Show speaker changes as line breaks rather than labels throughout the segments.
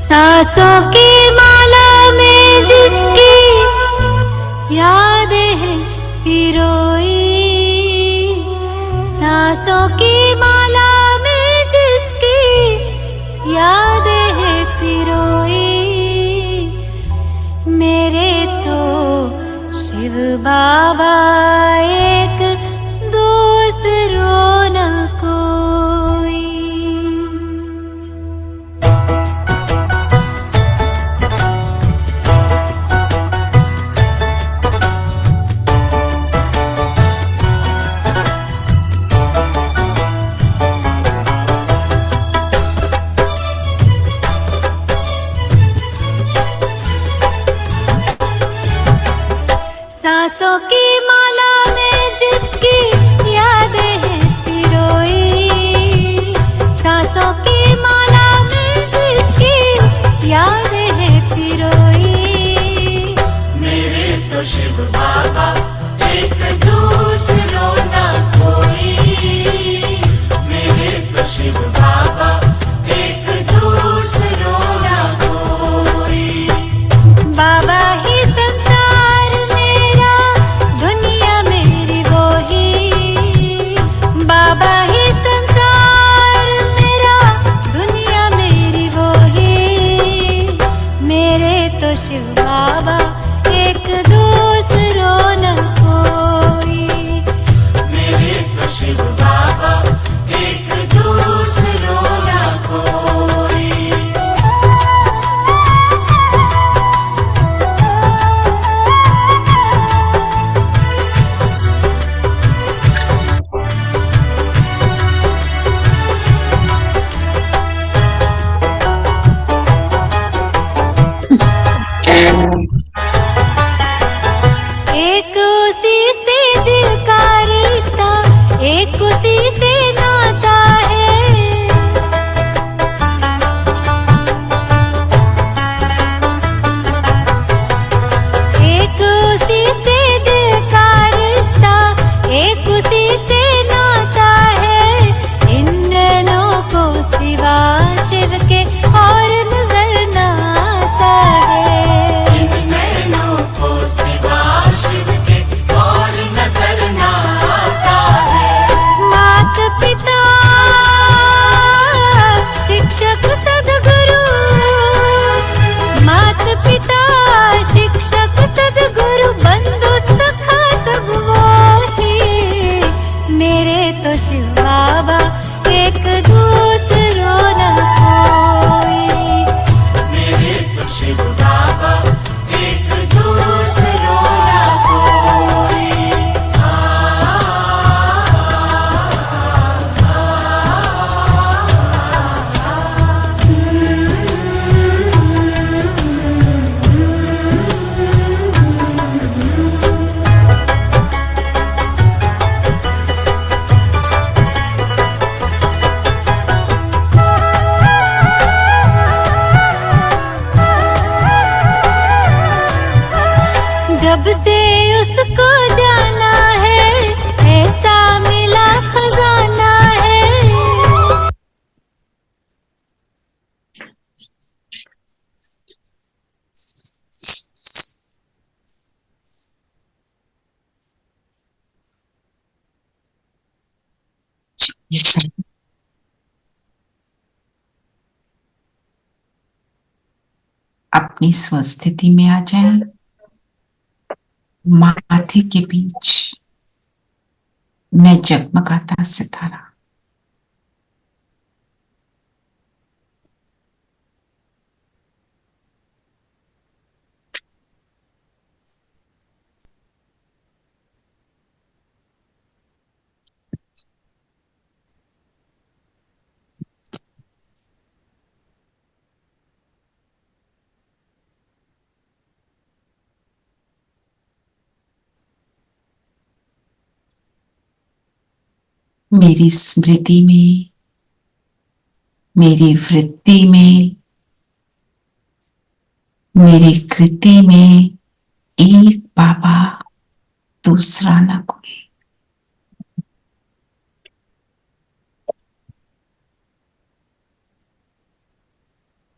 सांसों की माला में जिसकी यादें हैं पिरोई, सांसों की माला में जिसकी यादें हैं पिरोई, मेरे तो शिव बाबा एक दूसरों न कोई। सांसों की माला में जिसकी यादें हैं पिरोई, सांसों की माला में जिसकी यादें हैं पिरोई,
मेरे तो शिव बाबा एक दूसरों ना कोई, मेरे तो शिव बाबा एक दूसरों ना कोई।
बाबा ही संसार मेरा, दुनिया मेरी वो ही, बाबा ही संसार मेरा, दुनिया मेरी वो ही, मेरे तो शिव बाबा एक दूसरों न कोई,
मेरे तो शिव बाबा एक दूसरों ना कोई।
एक उसी से दिल का रिश्ता, एक उसी से नाता है, एक उसी से दिल का रिश्ता, एक उसी से नाता है, इन नैनों को सिवा शिव के और नजर न आता है,
इन नैनों को सिवा शिव के और नजर ना आता है।
मात पिता शिक्षक सद्गुरु, मात पिता शिक्षक सद्गुरु, बंधु सखा सब वो ही, मेरे तो शिव बाबा एक दूसरों न कोई,
मेरे तो शिव बाबा एक दूसरों ना कोई।
जब से उसको जाना है ऐसा मिला खजाना है,
अपनी स्वस्थिति में आ जाएं। माथे के बीच मैं जगमगाता सितारा, मेरी स्मृति में, मेरी वृत्ति में, मेरी कृति में एक बाबा, दूसरा न कोई।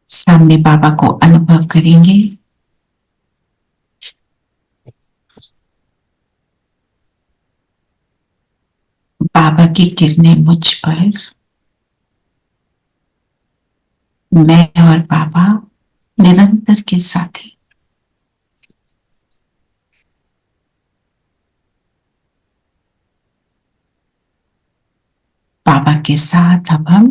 सामने बाबा को अनुभव करेंगे। बाबा की किरणें मुझ पर, मैं और बाबा निरंतर के साथी। बाबा के साथ अब हम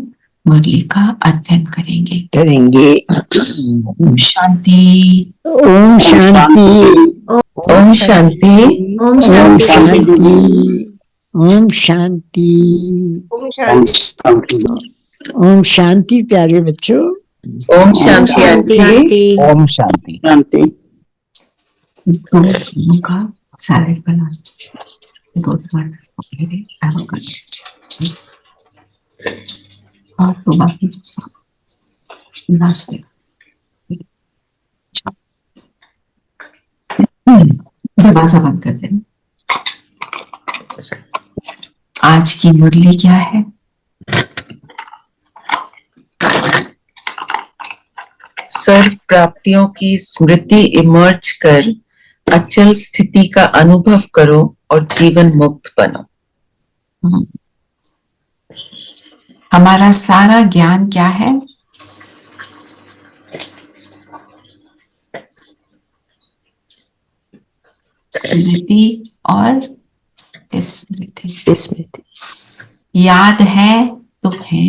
मुरली का अध्ययन करेंगे। ओम शांति,
ओम शांति,
ओम शांति,
ओम शांति, ओम शांति, ओम शांति। प्यारे बच्चों,
ओम शांति आंटी,
ओम शांति।
दोनों का सैलेड बना दो और तो बाकी जो सब नाश्ते दरवाजा बंद कर देना। आज की मुरली क्या है?
सर्व प्राप्तियों की स्मृति इमर्ज कर अचल स्थिति का अनुभव करो और जीवन मुक्त बनो।
हमारा सारा ज्ञान क्या है? स्मृति और विस्मृति। याद है तो है,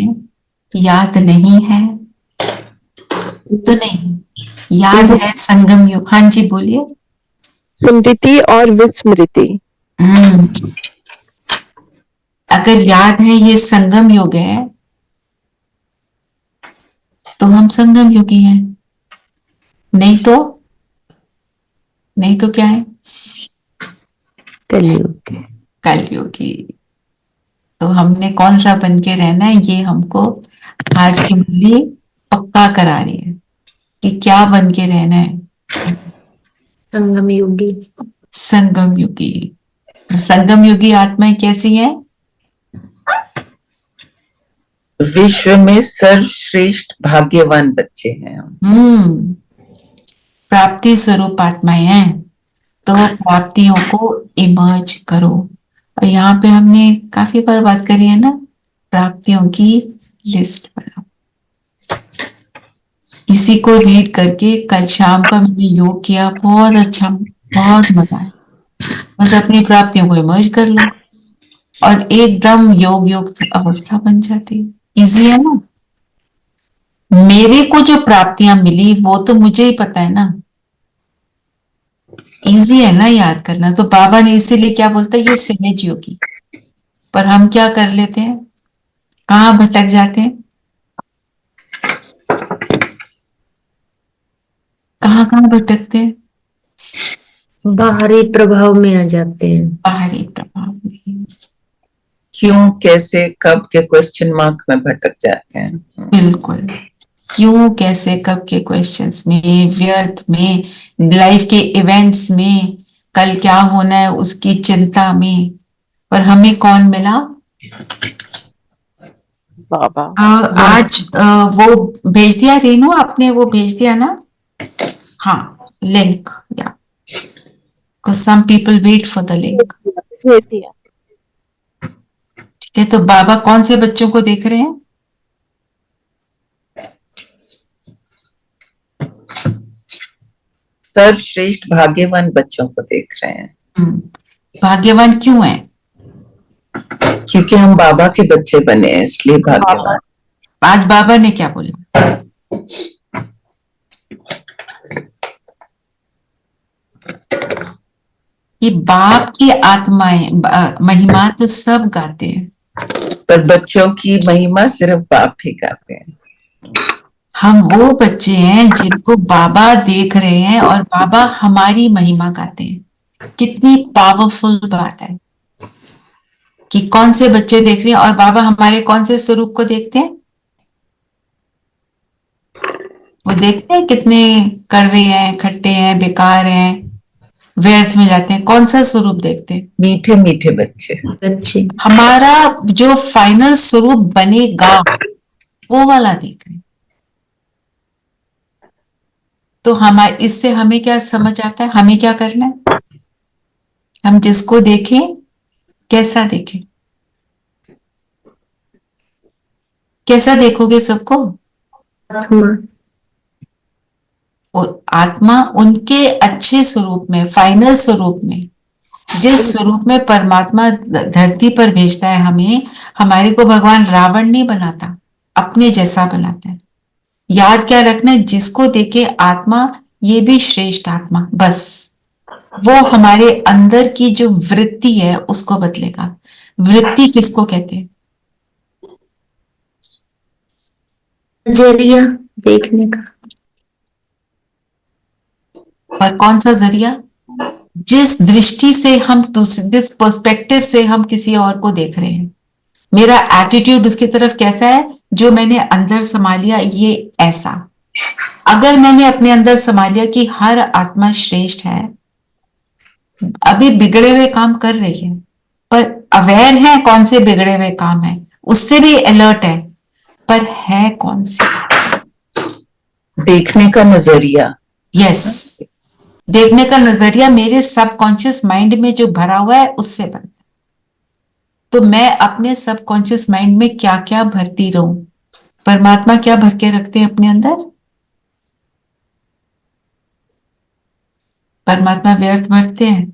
याद नहीं है तो नहीं। याद है संगम युग। हाँ जी बोलिए।
स्मृति और विस्मृति।
अगर याद है ये संगम युग है तो हम संगम युगी हैं, नहीं तो क्या है? कलयुगी। तो हमने कौन सा बन के रहना है, ये हमको आज की मुरली पक्का करा रही है कि क्या बन के रहना है।
संगम युगी।
संगम युगी। संगम युगी आत्माएं कैसी हैं?
विश्व में सर्वश्रेष्ठ भाग्यवान बच्चे हैं हम।
प्राप्ति स्वरूप आत्माएं हैं। तो प्राप्तियों को इमर्ज करो। और यहाँ पे हमने काफी बार बात करी है ना, प्राप्तियों की लिस्ट बनाओ। इसी को रीड करके कल शाम का मैंने योग किया, बहुत अच्छा, बहुत मजा आया। बस अपनी प्राप्तियों को इमर्ज कर लो और एकदम योग युक्त अवस्था बन जाती है। इजी है ना। मेरे को जो प्राप्तियां मिली वो तो मुझे ही पता है ना। इजी है ना याद करना। तो बाबा ने इसीलिए क्या बोलता है, ये सहज योगी। पर हम क्या कर लेते हैं, कहाँ भटक जाते हैं, कहाँ भटकते हैं?
बाहरी प्रभाव में आ जाते हैं।
बाहरी प्रभाव में।
क्यों, कैसे, कब के क्वेश्चन मार्क में भटक जाते हैं।
बिल्कुल। क्यों, कैसे, कब के क्वेश्चंस में, व्यर्थ में, लाइफ के इवेंट्स में, कल क्या होना है उसकी चिंता में। पर हमें कौन मिला?
बाबा।
आज वो भेज दिया रेनू आपने, वो भेज दिया ना? हाँ, लिंक। या because some people wait for the link। ठीक है, तो बाबा कौन से बच्चों को देख रहे हैं?
सर्वश्रेष्ठ भाग्यवान बच्चों को देख रहे हैं।
भाग्यवान क्यों है?
क्योंकि हम बाबा के बच्चे बने हैं, इसलिए भाग्यवान।
आज बाबा ने क्या बोला? कि बाप की आत्माएं महिमा तो सब गाते हैं,
पर बच्चों की महिमा सिर्फ बाप ही गाते हैं।
हम वो बच्चे हैं जिनको बाबा देख रहे हैं और बाबा हमारी महिमा गाते हैं। कितनी पावरफुल बात है। कि कौन से बच्चे देख रहे हैं और बाबा हमारे कौन से स्वरूप को देखते हैं? वो देखते हैं कितने कड़वे हैं, खट्टे हैं, बेकार हैं, व्यर्थ में जाते हैं। कौन सा स्वरूप देखते हैं?
मीठे मीठे बच्चे।
अच्छे।
हमारा जो फाइनल स्वरूप बनेगा वो वाला देख रहे हैं। तो हमारे इससे हमें क्या समझ आता है? हमें क्या करना है? हम जिसको देखें कैसा देखें? कैसा देखोगे सबको?
आत्मा।
वो आत्मा उनके अच्छे स्वरूप में, फाइनल स्वरूप में, जिस स्वरूप में परमात्मा धरती पर भेजता है हमें। हमारे को भगवान रावण नहीं बनाता, अपने जैसा बनाता है। याद क्या रखना है? जिसको देखे आत्मा, ये भी श्रेष्ठ आत्मा, बस वो हमारे अंदर की जो वृत्ति है उसको बदलेगा। वृत्ति किसको कहते हैं?
नजरिया देखने का।
और कौन सा जरिया? जिस दृष्टि से हम, जिस पर्सपेक्टिव से हम किसी और को देख रहे हैं। मेरा एटीट्यूड उसकी तरफ कैसा है? जो मैंने अंदर समा लिया ये ऐसा। अगर मैंने अपने अंदर समा लिया कि हर आत्मा श्रेष्ठ है, अभी बिगड़े हुए काम कर रही है पर अवेयर है कौन से बिगड़े हुए काम है, उससे भी अलर्ट है, पर है कौन से?
देखने का नजरिया।
यस, देखने का नजरिया मेरे सबकॉन्शियस माइंड में जो भरा हुआ है उससे बनता है। तो मैं अपने सबकॉन्शियस माइंड में क्या क्या भरती रहूं? परमात्मा क्या भर के रखते हैं अपने अंदर? परमात्मा व्यर्थ भरते हैं?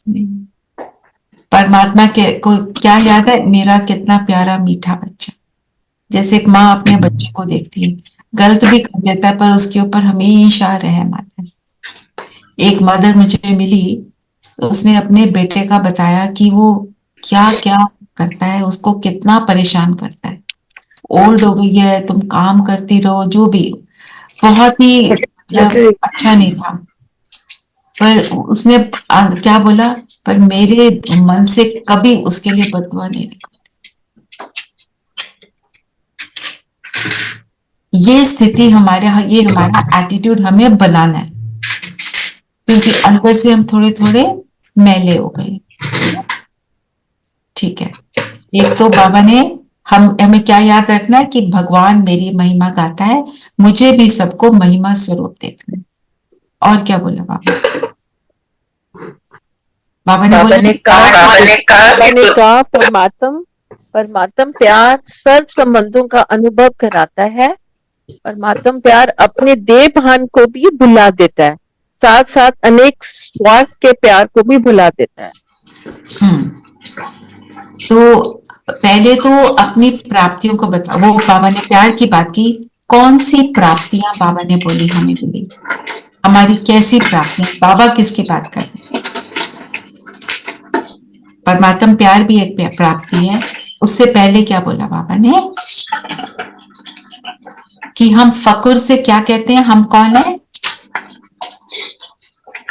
नहीं। परमात्मा के को क्या याद है? मेरा कितना प्यारा मीठा बच्चा। जैसे एक माँ अपने बच्चे को देखती है, गलत भी कर देता है पर उसके ऊपर हमेशा रहम आता है। एक मदर मुझे मिली, उसने अपने बेटे का बताया कि वो क्या क्या करता है, उसको कितना परेशान करता है। ओल्ड हो गई है, तुम काम करती रहो, जो भी, बहुत ही मतलब अच्छा नहीं था। पर उसने क्या बोला? पर मेरे मन से कभी उसके लिए बददुआ नहीं निकली। ये स्थिति हमारे, ये हमारा एटीट्यूड हमें बनाना है, क्योंकि अंदर से हम थोड़े थोड़े मैले हो गए। ठीक है, एक तो बाबा ने हमें क्या याद रखना है कि भगवान मेरी महिमा गाता है, मुझे भी सबको महिमा स्वरूप देखना है। और क्या बोला बाबा? बाबा ने
कहा परमात्म प्यार सर्व संबंधों का अनुभव कराता है। परमात्म प्यार अपने देह भान को भी भुला देता है, साथ साथ अनेक स्वार्थ के प्यार को भी भुला देता है।
तो पहले तो अपनी प्राप्तियों को बता। वो बाबा ने प्यार की बात की, कौन सी प्राप्तियां बाबा ने बोली हमें मिली? हमारी कैसी प्राप्तियां? बाबा किसकी बात कर रहे हैं? परमात्म प्यार भी एक प्राप्ति है। उससे पहले क्या बोला बाबा ने? कि हम फकुर से क्या कहते हैं? हम कौन है?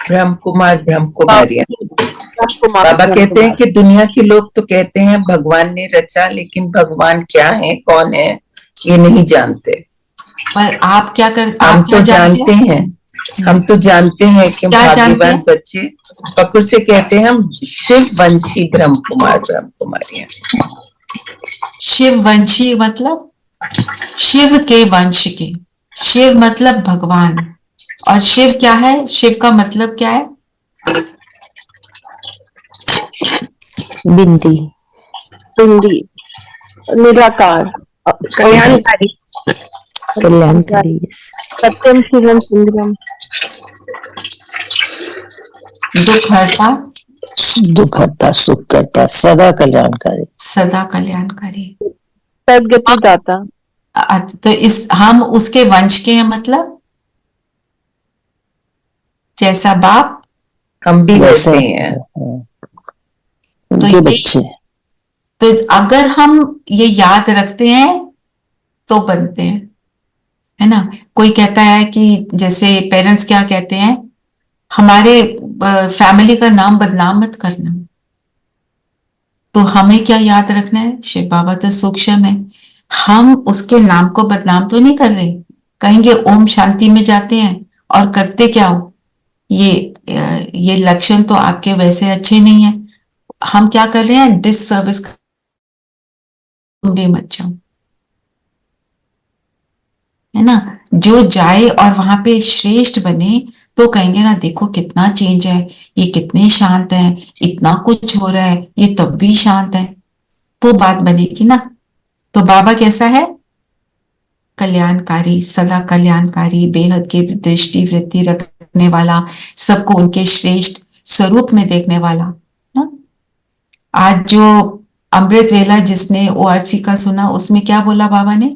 ब्रह्म कुमार, ब्रह्म कुमारियां। बाबा कहते हैं कि दुनिया के लोग तो कहते हैं भगवान ने रचा, लेकिन भगवान क्या है, कौन है, ये नहीं जानते।
पर आप क्या कर?
हम तो जानते हैं, हम तो जानते हैं कि भाग्यवान बच्चे। फकुर से कहते हैं हम शिव वंशी ब्रह्म कुमार, ब्रह्म कुमारियां।
शिव वंशी मतलब शिव के वंश के। शिव मतलब भगवान। और शिव क्या है? शिव का मतलब क्या है?
बिंदी बिंदी, निराकार, कल्याणकारी,
कल्याणकारी।
सत्यम शिवम सुंदरम,
दुख हरता,
दुख हरता, सुख करता, सदा कल्याणकारी।
सदा कल्याणकारी,
सदगति दाता।
तो इस हम उसके वंश के हैं, मतलब जैसा बाप
हम भी
वैसे
वैसे हैं।
उनके
तो
बच्चे।
तो अगर हम ये याद रखते हैं तो बनते हैं, है ना। कोई कहता है कि जैसे पेरेंट्स क्या कहते हैं, हमारे फैमिली का नाम बदनाम मत करना। तो हमें क्या याद रखना है, शिव बाबा तो सूक्ष्म है, हम उसके नाम को बदनाम तो नहीं कर रहे। कहेंगे ओम शांति में जाते हैं और करते क्या हो, ये लक्षण तो आपके वैसे अच्छे नहीं है। हम क्या कर रहे हैं, डिससर्विस भी मत जाओ, है ना। जो जाए और वहां पे श्रेष्ठ बने तो कहेंगे ना, देखो कितना चेंज है, ये कितने शांत है, इतना कुछ हो रहा है, ये तब भी शांत है, तो बात बनेगी ना। तो बाबा कैसा है, कल्याणकारी, सदा कल्याणकारी, बेहद की दृष्टि वृत्ति रखने वाला, सबको उनके श्रेष्ठ स्वरूप में देखने वाला ना। आज जो अमृत वेला जिसने ओआरसी का सुना, उसमें क्या बोला बाबा ने,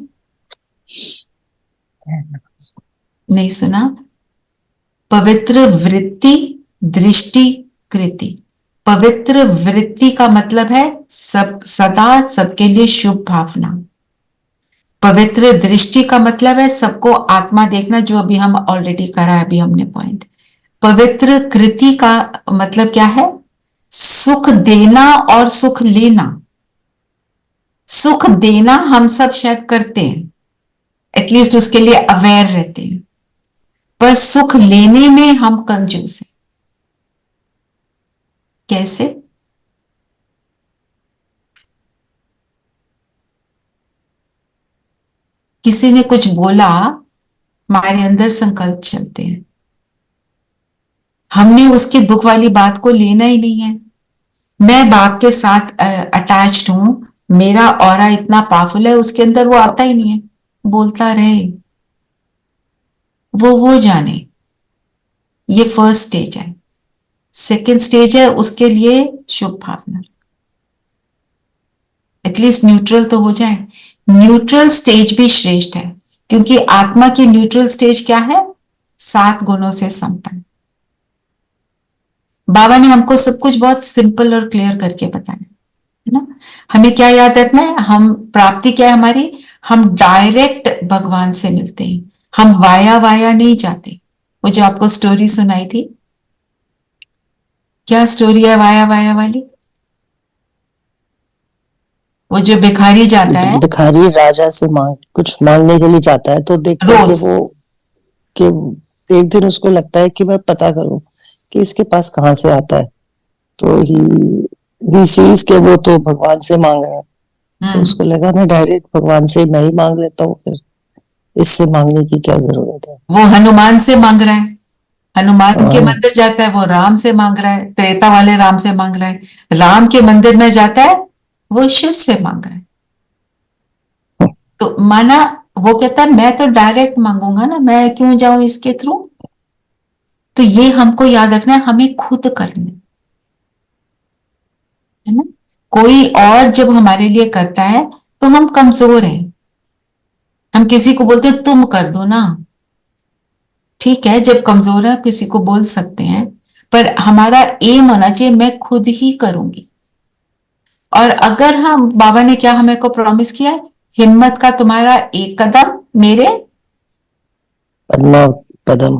नहीं सुना, पवित्र वृत्ति दृष्टि कृति। पवित्र वृत्ति का मतलब है सब सदा सबके लिए शुभ भावना। पवित्र दृष्टि का मतलब है सबको आत्मा देखना, जो अभी हम ऑलरेडी करा है, अभी हमने पॉइंट। पवित्र कृति का मतलब क्या है, सुख देना और सुख लेना। सुख देना हम सब शायद करते हैं, एटलीस्ट उसके लिए अवेयर रहते हैं, पर सुख लेने में हम कंजूस हैं। कैसे, किसी ने कुछ बोला, हमारे अंदर संकल्प चलते हैं, हमने उसकी दुख वाली बात को लेना ही नहीं है। मैं बाप के साथ अटैच्ड हूं, मेरा ऑरा इतना पावरफुल है, उसके अंदर वो आता ही नहीं है, बोलता रहे, वो जाने। ये फर्स्ट स्टेज है। सेकंड स्टेज है, उसके लिए शुभ भावना, एटलीस्ट न्यूट्रल तो हो जाए। न्यूट्रल स्टेज भी श्रेष्ठ है, क्योंकि आत्मा की न्यूट्रल स्टेज क्या है, 7 गुणों से संपन्न। बाबा ने हमको सब कुछ बहुत सिंपल और क्लियर करके बताया है ना। हमें क्या याद रखना है, हम प्राप्ति क्या है हमारी, हम डायरेक्ट भगवान से मिलते हैं, हम वाया वाया नहीं जाते। वो जो आपको स्टोरी सुनाई थी, क्या स्टोरी है वाया वाया वाली, वो जो भिखारी जाता है,
भिखारी राजा से कुछ मांगने के लिए जाता है, तो देखता है
रोज।
कि एक दिन उसको लगता है कि मैं पता करूं कि इसके पास कहाँ से आता है, तो ही सीज के वो तो भगवान से मांग रहे हैं, तो उसको लगा मैं डायरेक्ट भगवान से मैं ही मांग लेता हूँ, फिर इससे मांगने की क्या जरूरत है।
वो हनुमान से मांग रहा है, हनुमान के मंदिर जाता है, वो राम से मांग रहा है, त्रेता वाले राम से मांग रहा है, राम के मंदिर में जाता है, वो शिव से मांग रहा है। तो माना वो कहता है मैं तो डायरेक्ट मांगूंगा ना, मैं क्यों जाऊं इसके थ्रू। तो ये हमको याद रखना है, हमें खुद करना है ना। कोई और जब हमारे लिए करता है तो हम कमजोर हैं, हम किसी को बोलते हैं तुम कर दो ना, ठीक है, जब कमजोर है किसी को बोल सकते हैं, पर हमारा एम होना चाहिए मैं खुद ही करूंगी। और अगर हम, बाबा ने क्या हमें को प्रॉमिस किया है, हिम्मत का तुम्हारा एक कदम मेरे
पद्मा पदम।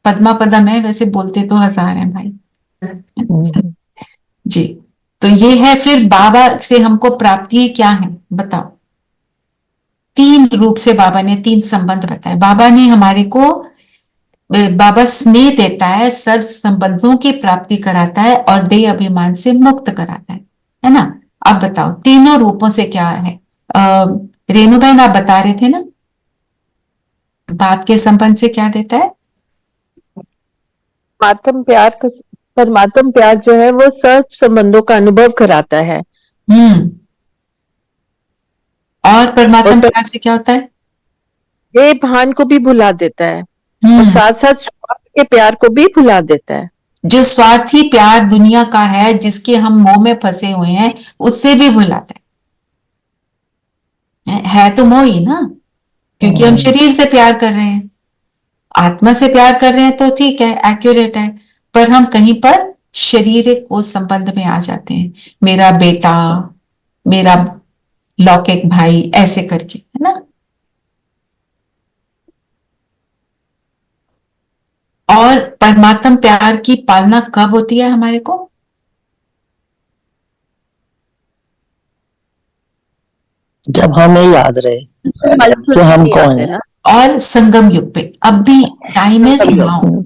पद्मा पदम है, वैसे बोलते तो 1000 हैं भाई जी। तो ये है, फिर बाबा से हमको प्राप्ति क्या है बताओ। 3 रूप से बाबा ने 3 संबंध बताए। बाबा ने हमारे को, बाबा स्नेह देता है, सर्व संबंधों की प्राप्ति कराता है और देह अभिमान से मुक्त कराता है ना। अब बताओ तीनों रूपों से क्या है। रेणु बहन आप बता रहे थे ना, बाप के संबंध से क्या देता है,
परमात्म प्यार जो है वो सर्व संबंधों का अनुभव कराता है।
और परमात्मा प्यार से क्या होता है,
ये भान को भी भुला देता है और साथ साथ स्वार्थ के प्यार को भी भुला देता है।
जो स्वार्थी प्यार दुनिया का है, जिसके हम मोह में फंसे हुए हैं, उससे भी भुलाता है तो मोह ही ना, क्योंकि हम शरीर से प्यार कर रहे हैं। आत्मा से प्यार कर रहे हैं तो ठीक है, एक्यूरेट है, पर हम कहीं पर शारीरिक को संबंध में आ जाते हैं, मेरा बेटा, मेरा लौकिक भाई, ऐसे करके, है ना। और परमात्म प्यार की पालना कब होती है हमारे को,
जब हमें याद रहे कि हम कौन है।
और संगम युग पे अब भी टाइम इज नाउ।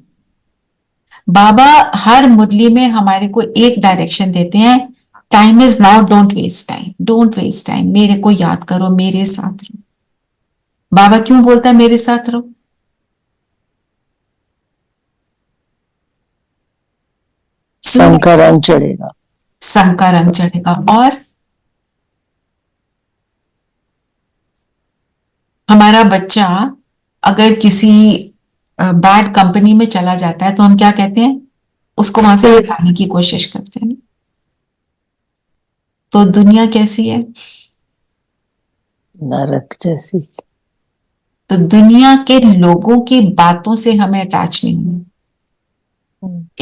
बाबा हर मुरली में हमारे को एक डायरेक्शन देते हैं, time is now, don't waste time, don't waste time, मेरे को याद करो, मेरे साथ रहो। बाबा क्यों बोलता है मेरे साथ रहो?
संग का रंग चढ़ेगा,
संग का रंग चढ़ेगा। और हमारा बच्चा अगर किसी बैड कंपनी में चला जाता है तो हम क्या कहते हैं? उसको वहां से हटाने की कोशिश करते हैं। तो दुनिया कैसी है?
नरक जैसी।
तो दुनिया के लोगों की बातों से हमें अटैच नहीं होना।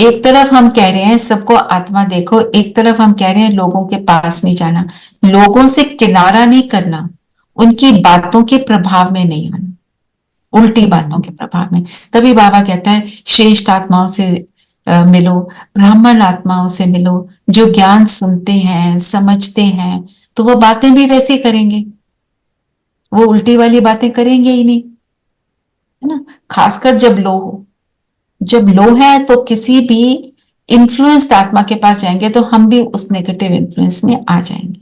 एक तरफ हम कह रहे हैं सबको आत्मा देखो, एक तरफ हम कह रहे हैं लोगों के पास नहीं जाना, लोगों से किनारा नहीं करना, उनकी बातों के प्रभाव में नहीं आना, उल्टी बातों के प्रभाव में। तभी बाबा कहता है श्रेष्ठ आत्माओं से मिलो, ब्राह्मण आत्माओं से मिलो, जो ज्ञान सुनते हैं, समझते हैं, तो वो बातें भी वैसी करेंगे, वो उल्टी वाली बातें करेंगे ही नहीं, है ना। खासकर जब लो हो, जब लो है तो किसी भी इन्फ्लुएंस्ड आत्मा के पास जाएंगे तो हम भी उस नेगेटिव इन्फ्लुएंस में आ जाएंगे।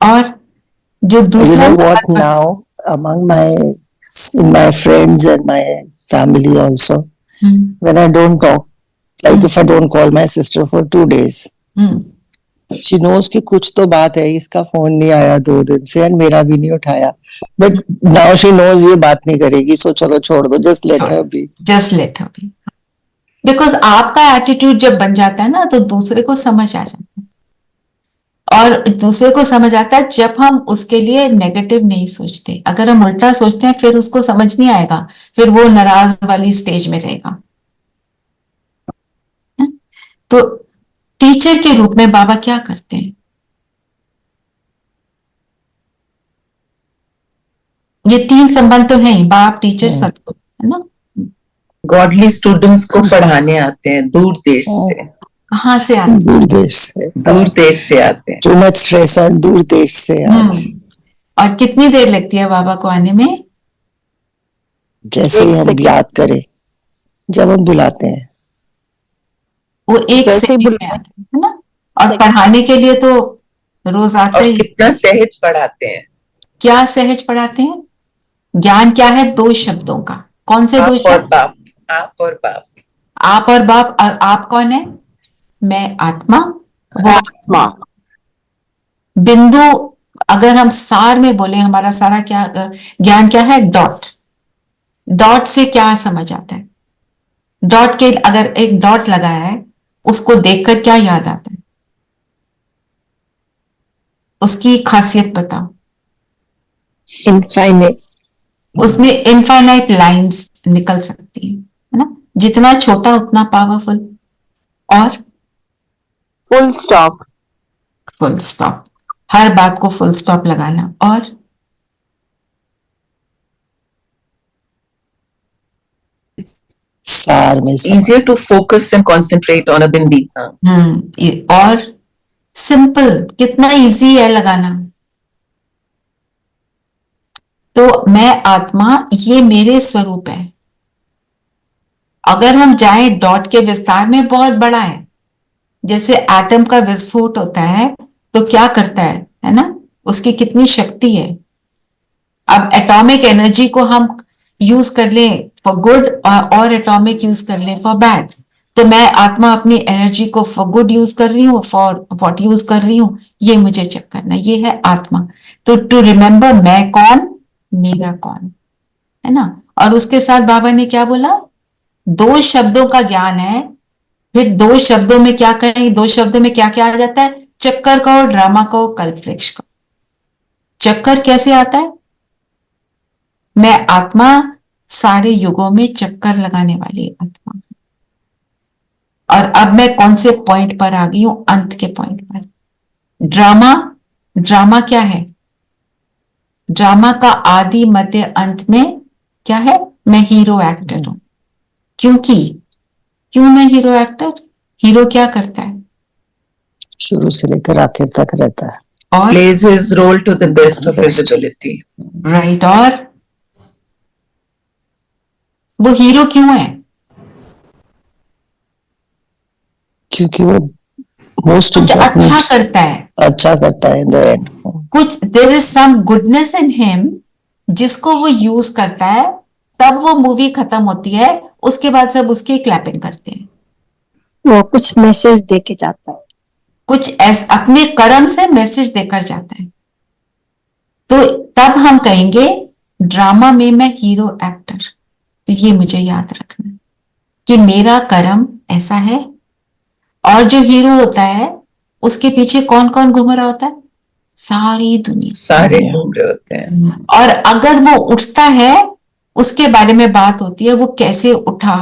और जो दूसरा
what now among in my friends and my family also, when I don't talk, like if I don't call my sister for 2 days, she knows कि कुछ तो बात है, इसका फोन नहीं आया 2 दिन से और मेरा भी नहीं उठाया, but now she knows ये बात नहीं करेगी, so चलो छोड़ दो, just let her be.
Just let her be. Because आपका एटीट्यूड जब बन जाता है ना तो दूसरे को समझ आ जाता है, और दूसरे को समझ आता है जब हम उसके लिए नेगेटिव नहीं सोचते। अगर हम उल्टा सोचते हैं फिर उसको समझ नहीं आएगा, फिर वो नाराज वाली स्टेज में रहेगा। तो टीचर के रूप में बाबा क्या करते हैं? ये 3 संबंध तो हैं, बाप, टीचर, सतगुरु, है ना।
गॉडली स्टूडेंट्स को पढ़ाने आते हैं दूर देश से।
कहाँ से आते हैं?
दूर देश से।
दूर देश से आते हैं।
Too much stress और दूर देश से आज।
और कितनी देर लगती है बाबा को आने में?
जैसे ही हम याद करें, जब हम बुलाते हैं
वो एक सेकंड में आते हैं, है ना। और पढ़ाने के लिए तो रोज आते ही।
कितना सहज पढ़ाते हैं।
क्या सहज पढ़ाते हैं? ज्ञान क्या है? 2 शब्दों का। कौन से 2 शब्द?
आप और बाप।
आप और बाप। और आप कौन है? मैं आत्मा, वो आत्मा। बिंदु, अगर हम सार में बोले, हमारा सारा क्या ज्ञान क्या है? डॉट। डॉट से क्या समझ आता है? डॉट के अगर एक डॉट लगाया है, उसको देखकर क्या याद आता है? उसकी खासियत बताओ।
इनफाइनाइट।
उसमें इनफाइनाइट लाइंस निकल सकती है ना। जितना छोटा उतना पावरफुल। और
फुल स्टॉप।
फुल स्टॉप, हर बात को फुल स्टॉप लगाना। और
सार में
easier to focus and concentrate on a bindi।
और सिंपल, कितना इजी है लगाना। तो मैं आत्मा, ये मेरे स्वरूप है। अगर हम जाएं डॉट के विस्तार में, बहुत बड़ा है। जैसे एटम का विस्फोट होता है तो क्या करता है ना, उसकी कितनी शक्ति है। अब एटॉमिक एनर्जी को हम यूज कर लें फॉर गुड और एटॉमिक यूज कर लें फॉर बैड, तो मैं आत्मा अपनी एनर्जी को फॉर गुड यूज कर रही हूँ, फॉर व्हाट यूज कर रही हूँ, ये मुझे चेक करना। ये है आत्मा। तो टू रिमेंबर मैं कौन, मेरा कौन, है ना। और उसके साथ बाबा ने क्या बोला? 2 शब्दों का ज्ञान है। फिर 2 शब्दों में क्या कहें? 2 शब्दों में क्या क्या आ जाता है? चक्कर कहो, ड्रामा कहो, कल्पवृक्ष कहो। चक्कर कैसे आता है? मैं आत्मा सारे युगों में चक्कर लगाने वाली आत्मा। और अब मैं कौन से पॉइंट पर आ गई हूं? अंत के पॉइंट पर। ड्रामा, ड्रामा क्या है? ड्रामा का आदि मध्य अंत में क्या है? मैं हीरो एक्टर हूं। क्यों मैं हीरो एक्टर? हीरो क्या करता है?
शुरू से लेकर आखिर तक रहता है।
और
plays his role to the best of his
Best.
ability.
Right, और वो हीरो क्यों है?
क्योंकि वो मोस्ट
कुछ अच्छा
इम्पोर्टेंट
करता है,
अच्छा करता है इन द एंड।
कुछ there is some goodness in him जिसको वो यूज करता है, तब वो मूवी खत्म होती है, उसके बाद सब उसकी क्लैपिंग करते हैं।
वो कुछ मैसेज दे के जाता है।
कुछ अपने कर्म से मैसेज देकर जाता है, तो तब हम कहेंगे ड्रामा में मैं हीरो एक्टर। तो ये मुझे याद रखना कि मेरा कर्म ऐसा है, और जो हीरो होता है उसके पीछे कौन कौन घूम रहा होता है? सारी दुनिया,
सारे घूम रहे होते हैं।
और अगर वो उठता है, उसके बारे में बात होती है, वो कैसे उठा,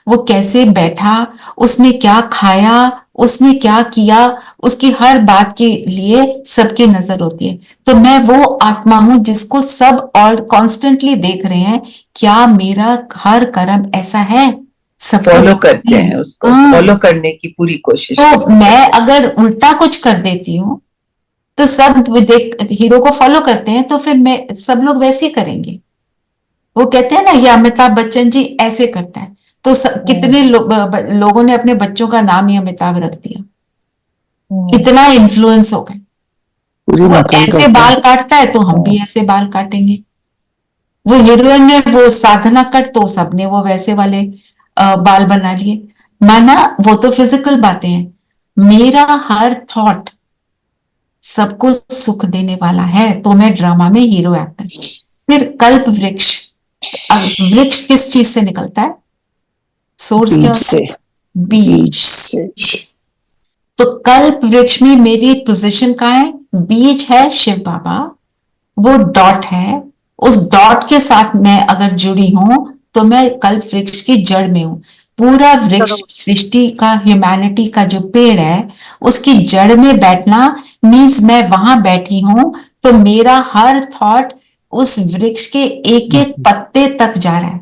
वो कैसे बैठा, उसने क्या खाया, उसने क्या किया, उसकी हर बात के लिए सबकी नजर होती है। तो मैं वो आत्मा हूं जिसको सब और कॉन्स्टेंटली देख रहे हैं, क्या मेरा हर कर्म ऐसा है? सब
फॉलो करते हैं उसको,
हाँ।
फॉलो करने की पूरी कोशिश
तो
करते हैं।
मैं अगर उल्टा कुछ कर देती हूँ तो सब देख हीरो को फॉलो करते हैं, तो फिर मैं सब लोग वैसे ही करेंगे। वो कहते हैं ना, ये अमिताभ बच्चन जी ऐसे करता है, तो कितने लोगों ने अपने बच्चों का नाम ही अमिताभ रख दिया, इतना इन्फ्लुएंस हो गए।
पूरी
वो
नकल
ऐसे
करते हैं।
बाल काटता है तो हम भी ऐसे बाल काटेंगे। वो हीरोइन ने वो साधना कर, तो सबने वो वैसे वाले बाल बना लिए। माना वो तो फिजिकल बातें हैं, मेरा हर थॉट सबको सुख देने वाला है, तो मैं ड्रामा में हीरो एक्टर। फिर कल्प वृक्ष, अब वृक्ष किस चीज से निकलता है? सोर्स क्या
बीज
होता
से
है? बीज।
बीज से
तो कल्प वृक्ष में मेरी पोजीशन कहाँ है? बीज है शिव बाबा, वो डॉट है, उस डॉट के साथ मैं अगर जुड़ी हूं तो मैं कल्प वृक्ष की जड़ में हूं। पूरा वृक्ष सृष्टि का, ह्यूमैनिटी का जो पेड़ है, उसकी जड़ में बैठना मीन्स मैं वहां बैठी हूं, तो मेरा हर थॉट उस वृक्ष के एक एक पत्ते तक जा रहा है।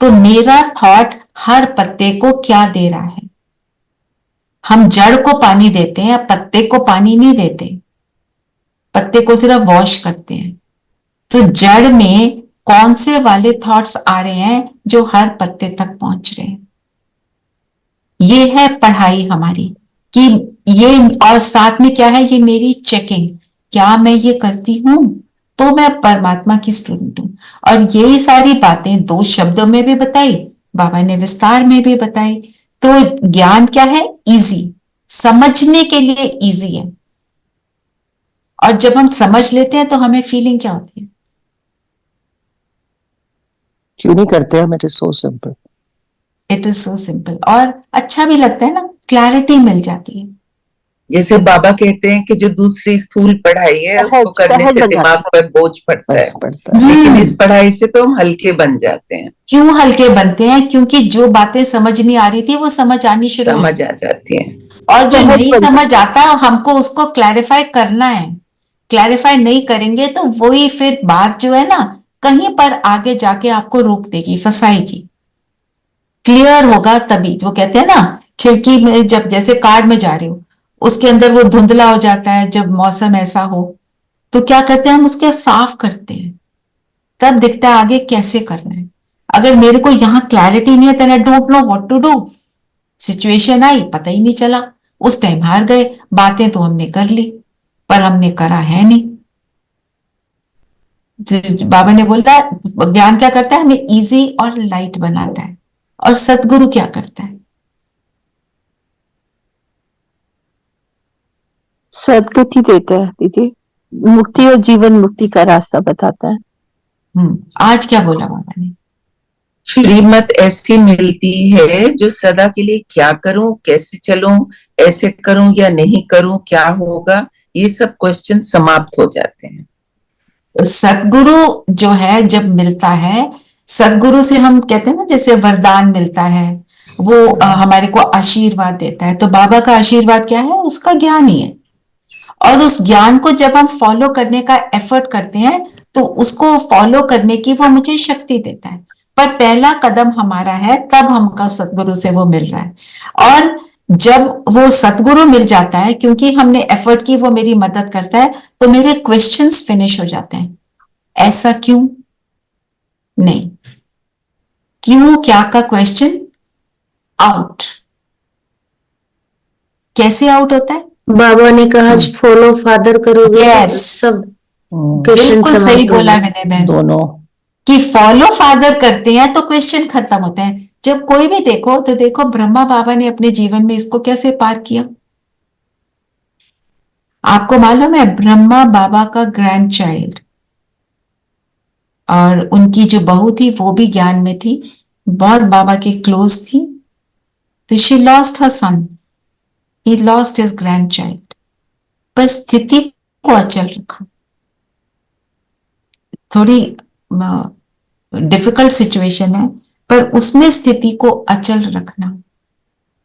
तो मेरा थॉट हर पत्ते को क्या दे रहा है? हम जड़ को पानी देते हैं, पत्ते को पानी नहीं देते, पत्ते को सिर्फ वॉश करते हैं। तो जड़ में कौन से वाले थॉट्स आ रहे हैं जो हर पत्ते तक पहुंच रहे हैं? ये है पढ़ाई हमारी, कि ये, और साथ में क्या है, ये मेरी चेकिंग, क्या मैं ये करती हूं तो मैं परमात्मा की स्टूडेंट हूं। और यही सारी बातें 2 शब्दों में भी बताई, बाबा ने विस्तार में भी बताई। तो ज्ञान क्या है? इजी, समझने के लिए इजी है। और जब हम समझ लेते हैं तो हमें फीलिंग क्या होती है?
क्यों नहीं करते हम? It is so simple.
It is so simple, और अच्छा भी लगता है ना, क्लैरिटी मिल जाती है।
जैसे बाबा कहते हैं कि जो दूसरी स्थूल पढ़ाई है उसको करने
सहज
से
बन
दिमाग पर बोझ पड़ता है,
पड़ता है।
लेकिन इस पढ़ाई से तो हम हल्के बन जाते हैं,
क्यों हल्के बनते हैं? क्योंकि जो बातें समझ नहीं आ रही थी वो समझ आनी शुरू हो
समझ आ जाती है।
और जो
सहज
नहीं
बन
समझ आता हमको उसको क्लैरिफाई करना है। क्लैरिफाई नहीं करेंगे तो वही फिर बात जो है ना, कहीं पर आगे जाके आपको रोक देगी, फंसाएगी। क्लियर होगा तभी। वो कहते हैं ना, खिड़की में जब जैसे कार में जा रहे हो, उसके अंदर वो धुंधला हो जाता है, जब मौसम ऐसा हो तो क्या करते हैं हम? उसके साफ करते हैं, तब दिखता है आगे कैसे करना है। अगर मेरे को यहाँ क्लैरिटी नहीं है, तो I don't know what to do. Situation आई, पता ही नहीं चला, उस टाइम हार गए। बातें तो हमने कर ली पर हमने करा है नहीं। बाबा ने बोला ज्ञान क्या करता है? हमें इजी और लाइट बनाता है। और सतगुरु क्या करता है?
सदगति देता है दीदी, मुक्ति और जीवन मुक्ति का रास्ता बताता है।
आज क्या बोला बाबा ने?
श्रीमत ऐसी मिलती है जो सदा के लिए क्या करूं, कैसे चलूं, ऐसे करूं या नहीं करूं, क्या होगा, ये सब क्वेश्चन समाप्त हो जाते हैं।
सतगुरु जो है जब मिलता है, सतगुरु से हम कहते हैं ना, जैसे वरदान मिलता है, वो हमारे को आशीर्वाद देता है। तो बाबा का आशीर्वाद क्या है? उसका ज्ञान ही है। और उस ज्ञान को जब हम फॉलो करने का एफर्ट करते हैं तो उसको फॉलो करने की वो मुझे शक्ति देता है। पर पहला कदम हमारा है, तब हमका सतगुरु से वो मिल रहा है। और जब वो सतगुरु मिल जाता है, क्योंकि हमने एफर्ट की, वो मेरी मदद करता है, तो मेरे क्वेश्चंस फिनिश हो जाते हैं। ऐसा क्यों? नहीं, क्यों क्या का क्वेश्चन आउट। कैसे आउट होता है?
बाबा ने कहा फॉलो फादर करोगे
Yes.
तो सब क्वेश्चन
बिल्कुल सही
समाप्त हो
बोला
गए।
विनय बहन
दोनों
कि फॉलो फादर करते हैं तो क्वेश्चन खत्म होते हैं। जब कोई भी देखो तो देखो ब्रह्मा बाबा ने अपने जीवन में इसको कैसे पार किया। आपको मालूम है, ब्रह्मा बाबा का ग्रैंड चाइल्ड और उनकी जो बहू थी वो भी ज्ञान में थी, बहुत बाबा के क्लोज थी, तो she lost her son, he lost his grandchild. पर स्थिति को अचल रखा। थोड़ी डिफिकल्ट सिचुएशन है, पर उसमें स्थिति को अचल रखना।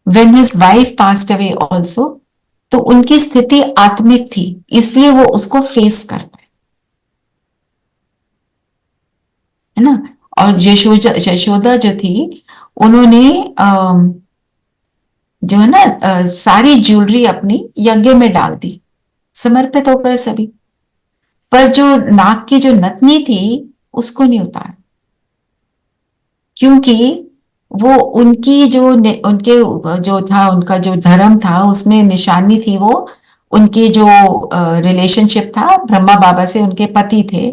When his wife passed away also, तो उनकी स्थिति आत्मिक थी, इसलिए वो उसको फेस कर पाए, है ना। और यशोदा जो थी, उन्होंने जो है ना सारी ज्वेलरी अपनी यज्ञ में डाल दी, समर्पित हो गए सभी। पर जो नाक की जो नथनी थी उसको नहीं उतारा, क्योंकि वो उनकी जो उनके जो था, उनका जो धर्म था उसमें निशानी थी, वो उनकी जो रिलेशनशिप था ब्रह्मा बाबा से, उनके पति थे,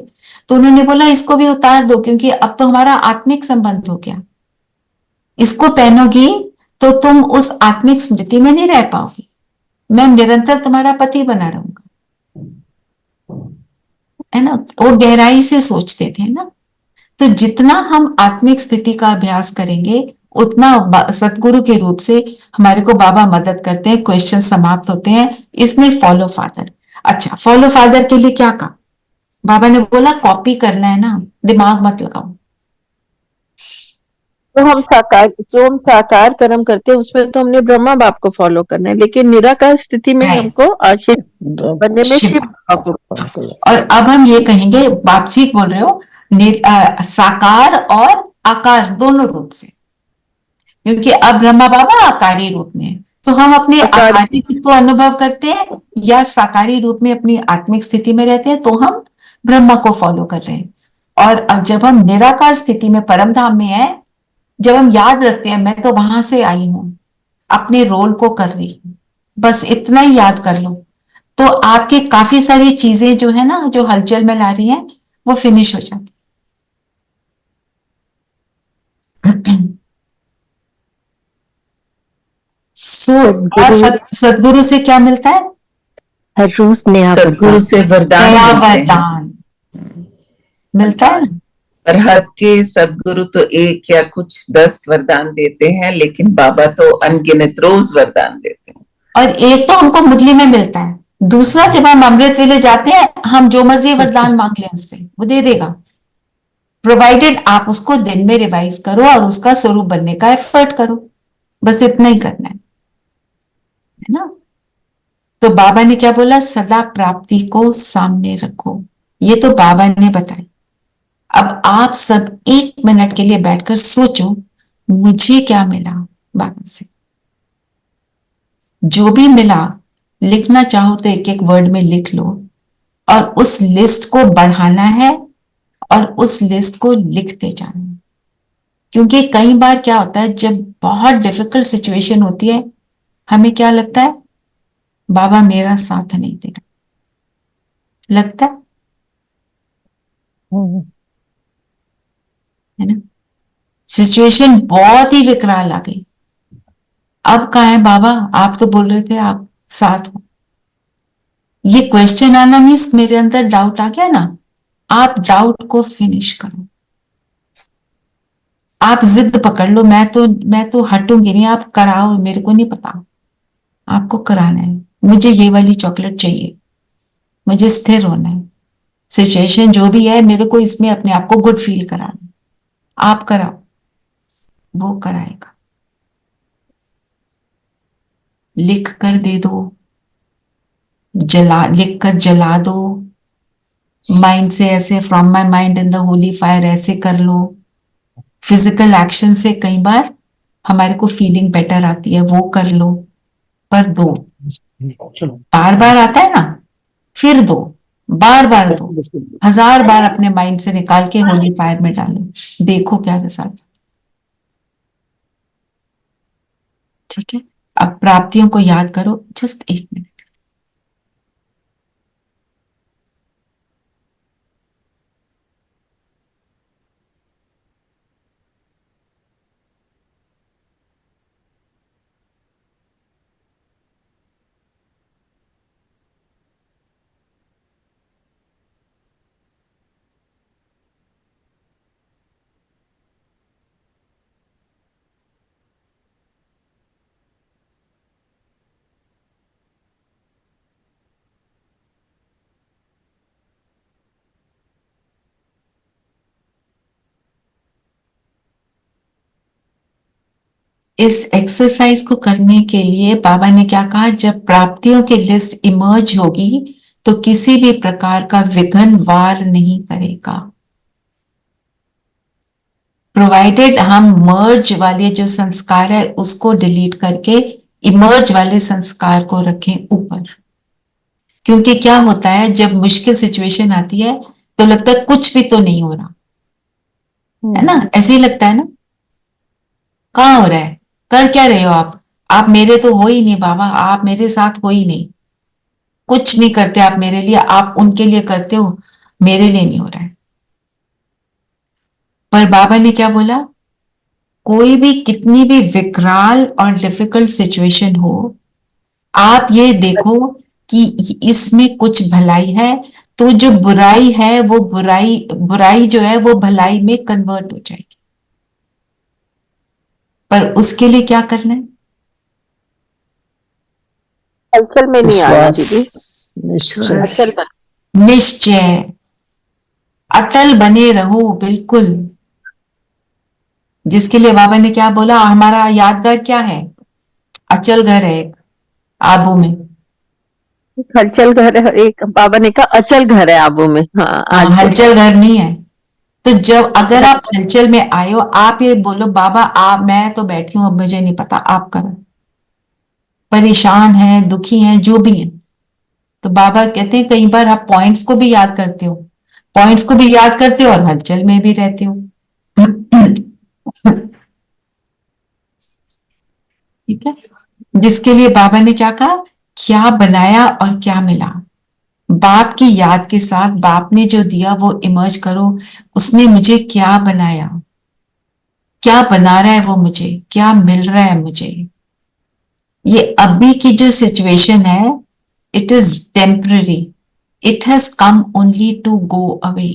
तो उन्होंने बोला इसको भी उतार दो, क्योंकि अब तो हमारा आत्मिक संबंध हो गया। इसको पहनोगी तो तुम उस आत्मिक स्मृति में नहीं रह पाओगी, मैं निरंतर तुम्हारा पति बना रहूंगा, है ना। वो गहराई से सोचते थे ना। तो जितना हम आत्मिक स्थिति का अभ्यास करेंगे, उतना सतगुरु के रूप से हमारे को बाबा मदद करते हैं, क्वेश्चन समाप्त होते हैं। इसमें फॉलो फादर। अच्छा, फॉलो फादर के लिए क्या कहा बाबा ने? बोला कॉपी करना है ना, दिमाग मत लगाओ।
तो हम साकार कर्म करते हैं, उसमें तो हमने ब्रह्मा बाप को फॉलो करना है, लेकिन निराकार स्थिति में
Right.
हमको आशिक बनने में
शिव
शिव बाबा को।
और अब हम ये कहेंगे, बात ठीक बोल रहे हो, साकार और आकार दोनों रूप से, क्योंकि अब ब्रह्मा बाबा आकारी रूप में है, तो हम अपने आकारी रूप को अनुभव करते हैं या साकारी रूप में अपनी आत्मिक स्थिति में रहते हैं, तो हम ब्रह्मा को फॉलो कर रहे हैं। और जब हम निराकार स्थिति में परम धाम में है, जब हम याद रखते हैं मैं तो वहां से आई हूं, अपने रोल को कर रही हूं, बस इतना ही याद कर लो, तो आपकी काफी सारी चीजें जो है ना, जो हलचल में ला रही हैं, वो फिनिश हो जाती। और सदगुरु से क्या मिलता है?
हर रोज नया
सदगुरु से वरदान
नया
मिलते हैं।
वरदान मिलता है ना।
पर हद के सदगुरु तो 1 या कुछ 10 वरदान देते हैं, लेकिन बाबा तो अनगिनत रोज वरदान देते हैं।
और एक तो हमको मुरली में मिलता है, दूसरा जब हम अमृत वेले जाते हैं, हम जो मर्जी वरदान मांग लें उससे, वो दे देगा, प्रोवाइडेड आप उसको दिन में रिवाइज करो और उसका स्वरूप बनने का एफर्ट करो, बस इतना ही करना है ना। तो बाबा ने क्या बोला? सदा प्राप्ति को सामने रखो, ये तो बाबा ने बताया। अब आप सब 1 मिनट के लिए बैठकर सोचो, मुझे क्या मिला बाबा से? जो भी मिला, लिखना चाहो तो एक एक वर्ड में लिख लो, और उस लिस्ट को बढ़ाना है और उस लिस्ट को लिखते जाना है। क्योंकि कई बार क्या होता है, जब बहुत डिफिकल्ट सिचुएशन होती है, हमें क्या लगता है? बाबा मेरा साथ नहीं दे रहा, लगता है ना। सिचुएशन बहुत ही विकराल आ गई, अब कहाँ है बाबा? आप तो बोल रहे थे आप साथ हो। ये क्वेश्चन आना मीन्स मेरे अंदर डाउट आ गया ना। आप डाउट को फिनिश करो, आप जिद पकड़ लो, मैं तो हटूंगी नहीं, आप कराओ, मेरे को नहीं पता, आपको कराना है, मुझे ये वाली चॉकलेट चाहिए, मुझे स्थिर होना है, सिचुएशन जो भी है मेरे को इसमें अपने आप को गुड फील कराना, आप कराओ, वो कराएगा। लिख कर दे दो, लिख कर जला दो, माइंड से ऐसे from my mind in the Holi fire ऐसे कर लो। फिजिकल एक्शन से कई बार हमारे को फीलिंग बेटर आती है, वो कर लो। पर दो, बार बार आता है ना, फिर दो, बार बार दो, 1000 बार अपने माइंड से निकाल के होली फायर में डालो, देखो क्या रिजल्ट। ठीक है, अब प्राप्तियों को याद करो, जस्ट 1 मिनट। इस एक्सरसाइज को करने के लिए बाबा ने क्या कहा, जब प्राप्तियों की लिस्ट इमर्ज होगी तो किसी भी प्रकार का विघ्न वार नहीं करेगा, प्रोवाइडेड हम मर्ज वाले जो संस्कार है उसको डिलीट करके इमर्ज वाले संस्कार को रखें ऊपर। क्योंकि क्या होता है, जब मुश्किल सिचुएशन आती है तो लगता है कुछ भी तो नहीं हो रहा है ना, ऐसे ही लगता है ना, कहाँ हो रहा है, कर क्या रहे हो आप मेरे तो हो ही नहीं बाबा, आप मेरे साथ हो ही नहीं, कुछ नहीं करते आप मेरे लिए, आप उनके लिए करते हो, मेरे लिए नहीं हो रहा है। पर बाबा ने क्या बोला, कोई भी कितनी भी विकराल और डिफिकल्ट सिचुएशन हो, आप ये देखो कि इसमें कुछ भलाई है, तो जो बुराई है वो बुराई जो है वो भलाई में कन्वर्ट हो जाएगी। पर उसके लिए क्या करना है,
हलचल में नहीं आना दीदी,
निश्चय
अचल बन।
निश्चय, अटल बने रहो बिल्कुल। जिसके लिए बाबा ने क्या बोला, हमारा यादगार क्या है, अचल घर है एक आबू में।
हलचल घर है एक, बाबा ने कहा अचल घर है आबू में। हाँ, आज
हलचल घर नहीं है। तो जब अगर आप हलचल में आए हो, आप ये बोलो बाबा आप, मैं तो बैठी हूं, अब मुझे नहीं पता, आप करो, परेशान है, दुखी है, जो भी है। तो बाबा कहते हैं कई बार आप पॉइंट्स को भी याद करते हो, पॉइंट्स को भी याद करते हो और हलचल में भी रहते हो। ठीक है, जिसके लिए बाबा ने क्या कहा, क्या बनाया और क्या मिला, बाप की याद के साथ बाप ने जो दिया वो इमर्ज करो, उसने मुझे क्या बनाया, क्या बना रहा है वो मुझे, क्या मिल रहा है मुझे। ये अभी की जो सिचुएशन है, it is temporary, it has come only to go away.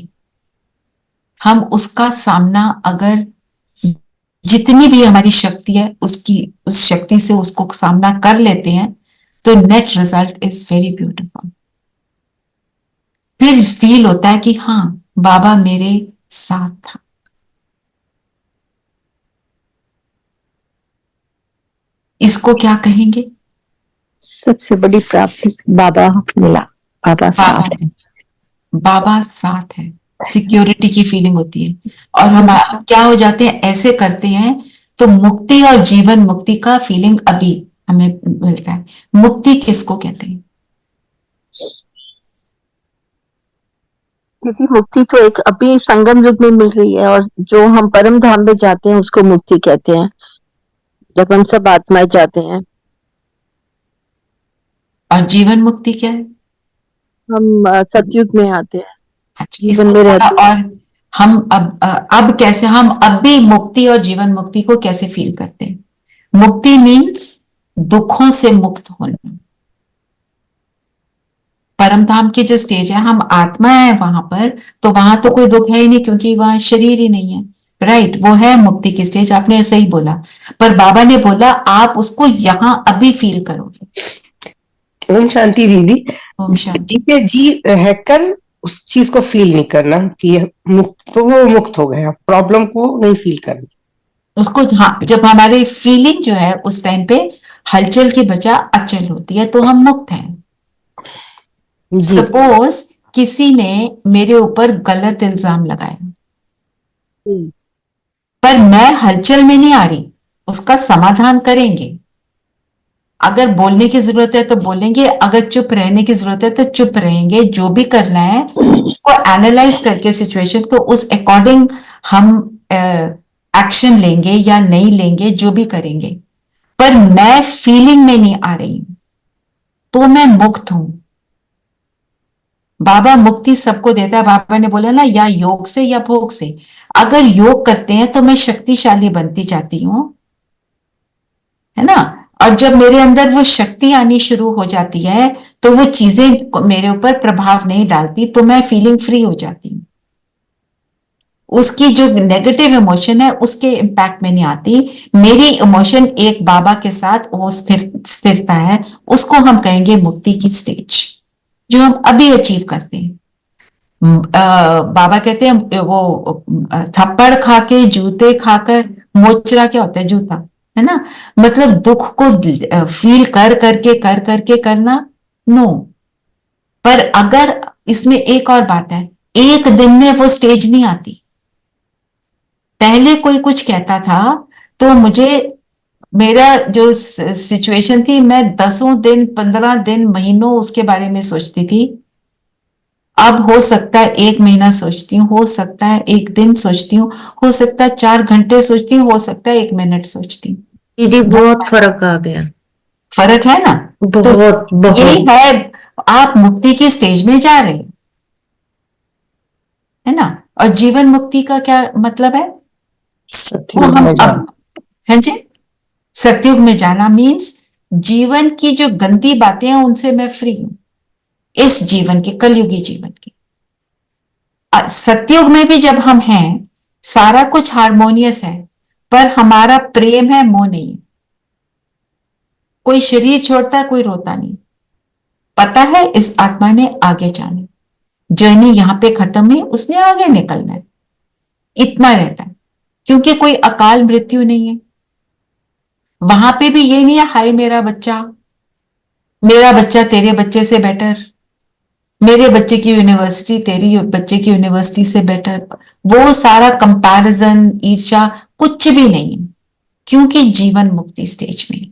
हम उसका सामना अगर जितनी भी हमारी शक्ति है उस शक्ति से उसको सामना कर लेते हैं तो net result is very beautiful. फिर फील होता है कि हाँ बाबा मेरे साथ था। इसको क्या कहेंगे,
सबसे बड़ी प्राप्ति बाबा मिला, बाबा साथ है।
बाबा साथ है, सिक्योरिटी की फीलिंग होती है। और हम क्या हो जाते हैं, ऐसे करते हैं तो मुक्ति और जीवन मुक्ति का फीलिंग अभी हमें मिलता है। मुक्ति किसको कहते हैं,
क्योंकि मुक्ति तो एक अभी संगम युग में मिल रही है, और जो हम परम धाम में जाते हैं उसको मुक्ति कहते हैं, जब हम सब आत्माएं जाते हैं।
और जीवन मुक्ति क्या है,
हम सतयुग में आते हैं,
अच्छा
जीवन
इसको
में
थोड़ा
रहते हैं।
और हम अब कैसे, हम अब भी मुक्ति और जीवन मुक्ति को कैसे फील करते हैं। मुक्ति मीन्स दुखों से मुक्त होना। परम धाम की जो स्टेज है, हम आत्मा है वहां पर, तो वहां तो कोई दुख है ही नहीं क्योंकि वहां शरीर ही नहीं है, राइट, वो है मुक्ति की स्टेज, आपने सही बोला। पर बाबा ने बोला आप उसको यहाँ अभी फील करोगे।
ओम शांति दीदी,
ओम शांति।
जीते जी रहकर उस चीज को फील नहीं करना कि मुक्त, तो वो मुक्त हो गया, प्रॉब्लम को नहीं फील करना
उसको। हाँ, जब हमारे फीलिंग जो है उस टाइम पे हलचल की बजाय अचल होती है तो हम मुक्त हैं। सपोज किसी ने मेरे ऊपर गलत इल्जाम लगाया, पर मैं हलचल में नहीं आ रही, उसका समाधान करेंगे, अगर बोलने की जरूरत है तो बोलेंगे, अगर चुप रहने की जरूरत है तो चुप रहेंगे। जो भी करना है उसको एनालाइज करके सिचुएशन को उस अकॉर्डिंग हम एक्शन लेंगे या नहीं लेंगे, जो भी करेंगे। पर मैं फीलिंग में नहीं आ रही हूं तो मैं मुक्त हूं। बाबा मुक्ति सबको देता है। बाबा ने बोला ना, या योग से या भोग से। अगर योग करते हैं तो मैं शक्तिशाली बनती जाती हूं, है ना। और जब मेरे अंदर वो शक्ति आनी शुरू हो जाती है तो वो चीजें मेरे ऊपर प्रभाव नहीं डालती, तो मैं फीलिंग फ्री हो जाती हूँ। उसकी जो नेगेटिव इमोशन है उसके इम्पैक्ट में नहीं आती। मेरी इमोशन एक बाबा के साथ वो स्थिरता है, उसको हम कहेंगे मुक्ति की स्टेज, जो हम अभी अचीव करते हैं। बाबा कहते हैं वो थप्पड़ खा के जूते खाकर, मोचरा क्या होता है, जूता, है ना। मतलब दुख को फील कर करके करना, नो। पर अगर इसमें एक और बात है, एक दिन में वो स्टेज नहीं आती। पहले कोई कुछ कहता था तो मुझे, मेरा जो सिचुएशन थी, मैं 10 दिन 15 दिन महीनों उसके बारे में सोचती थी। अब हो सकता है 1 महीना सोचती हूँ, हो सकता है 1 दिन सोचती हूँ, हो सकता है 4 घंटे सोचती हूँ, हो सकता है 1 मिनट सोचती हूँ।
दीदी बहुत फर्क आ गया,
फर्क है ना।
बहुत
तो ये
बहुत।
है, आप मुक्ति की स्टेज में जा रहे हैं, है ना। और जीवन मुक्ति का क्या मतलब है? वो
सतयुग
हम
में जाना।
अब, है जी, सतयुग में जाना मीन्स जीवन की जो गंदी बातें हैं उनसे मैं फ्री हूं, इस जीवन के, कलयुगी जीवन की। सतयुग में भी जब हम हैं, सारा कुछ हारमोनियस है, पर हमारा प्रेम है, मोह नहीं है। कोई शरीर छोड़ता है, कोई रोता नहीं। पता है इस आत्मा ने आगे जाना, जर्नी यहां पे खत्म हुई, उसने आगे निकलना है, इतना रहता है। क्योंकि कोई अकाल मृत्यु नहीं है। वहां पे भी ये नहीं है, हाय मेरा बच्चा तेरे बच्चे से बेटर, मेरे बच्चे की यूनिवर्सिटी तेरी बच्चे की यूनिवर्सिटी से बेटर। वो सारा कंपैरिजन, ईर्ष्या कुछ भी नहीं है, क्योंकि जीवन मुक्ति स्टेज में है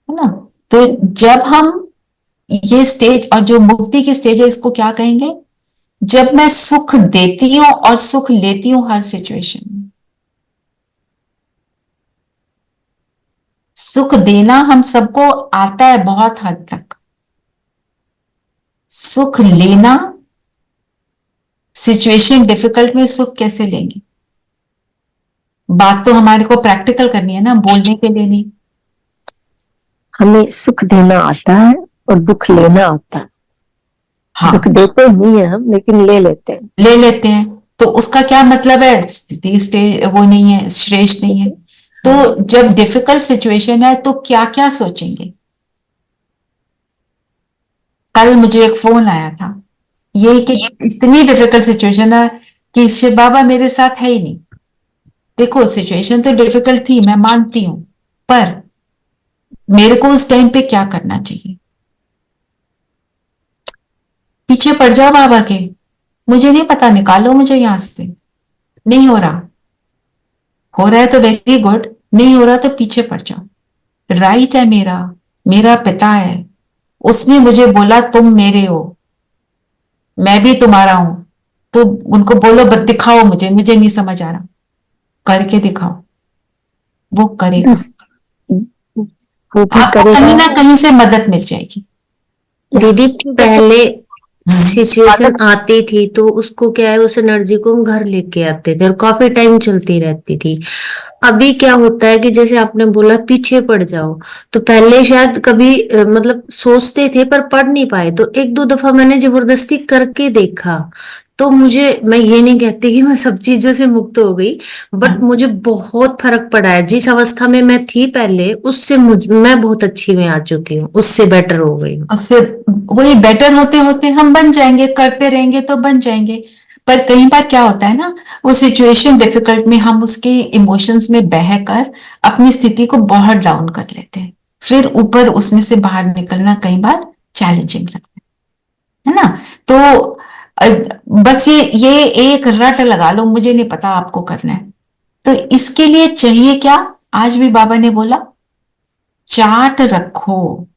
ना। तो जब हम ये स्टेज, और जो मुक्ति की स्टेज है, इसको क्या कहेंगे? जब मैं सुख देती हूं और सुख लेती हूं हर सिचुएशन में। सुख देना हम सबको आता है बहुत हद तक, सुख लेना, सिचुएशन डिफिकल्ट में सुख कैसे लेंगे? बात तो हमारे को प्रैक्टिकल करनी है ना, बोलने के लिए नहीं।
हमें सुख देना आता है और दुख लेना आता है।
हाँ,
दुख देते नहीं है हम, लेकिन ले लेते हैं।
ले लेते हैं। तो उसका क्या मतलब है? स्थिति वो नहीं है, श्रेष्ठ नहीं है। तो जब डिफिकल्ट सिचुएशन है तो क्या क्या सोचेंगे? कल मुझे एक फोन आया था, ये कि इतनी डिफिकल्ट सिचुएशन है कि शिव बाबा मेरे साथ है ही नहीं। देखो सिचुएशन तो डिफिकल्ट थी, मैं मानती हूं, पर मेरे को उस टाइम पे क्या करना चाहिए? पीछे पड़ जाओ बाबा के, मुझे नहीं पता, निकालो मुझे यहां से। नहीं हो रहा है तो वेरी गुड, नहीं हो रहा तो पीछे पड़ जाओ। राइट है मेरा, मेरा पिता है, उसने मुझे बोला तुम मेरे हो, मैं भी तुम्हारा हूं। तो उनको बोलो बस दिखाओ मुझे, मुझे नहीं समझ आ रहा, करके दिखाओ। वो करेगा,
वो भी
आपको कहीं
करेगा।
ना कहीं से मदद मिल जाएगी।
दीदी पहले सिचुएशन आती थी तो उसको क्या है, उस एनर्जी को हम घर लेके आते थे और काफी टाइम चलती रहती थी। अभी क्या होता है कि जैसे आपने बोला पीछे पड़ जाओ, तो पहले शायद कभी मतलब सोचते थे पर पढ़ नहीं पाए, तो 1-2 दफा मैंने जबरदस्ती करके देखा। तो मैं ये नहीं कहती कि मैं सब चीजों से मुक्त हो गई, बट मुझे बहुत फर्क पड़ा है। जिस अवस्था में मैं थी पहले, उससे मैं बहुत अच्छी में आ चुकी हूँ, उससे बेटर हो गई हूँ।
उससे वही बेटर होते होते हम बन जाएंगे, करते रहेंगे तो बन जाएंगे। पर कई बार क्या होता है ना, वो सिचुएशन डिफिकल्ट में हम उसके इमोशंस में बहकर अपनी स्थिति को बहुत डाउन कर लेते हैं, फिर ऊपर उसमें से बाहर निकलना कई बार चैलेंजिंग लगता है ना। तो बस ये एक रट लगा लो, मुझे नहीं पता आपको करना है। तो इसके लिए चाहिए क्या? आज भी बाबा ने बोला चार्ट रखो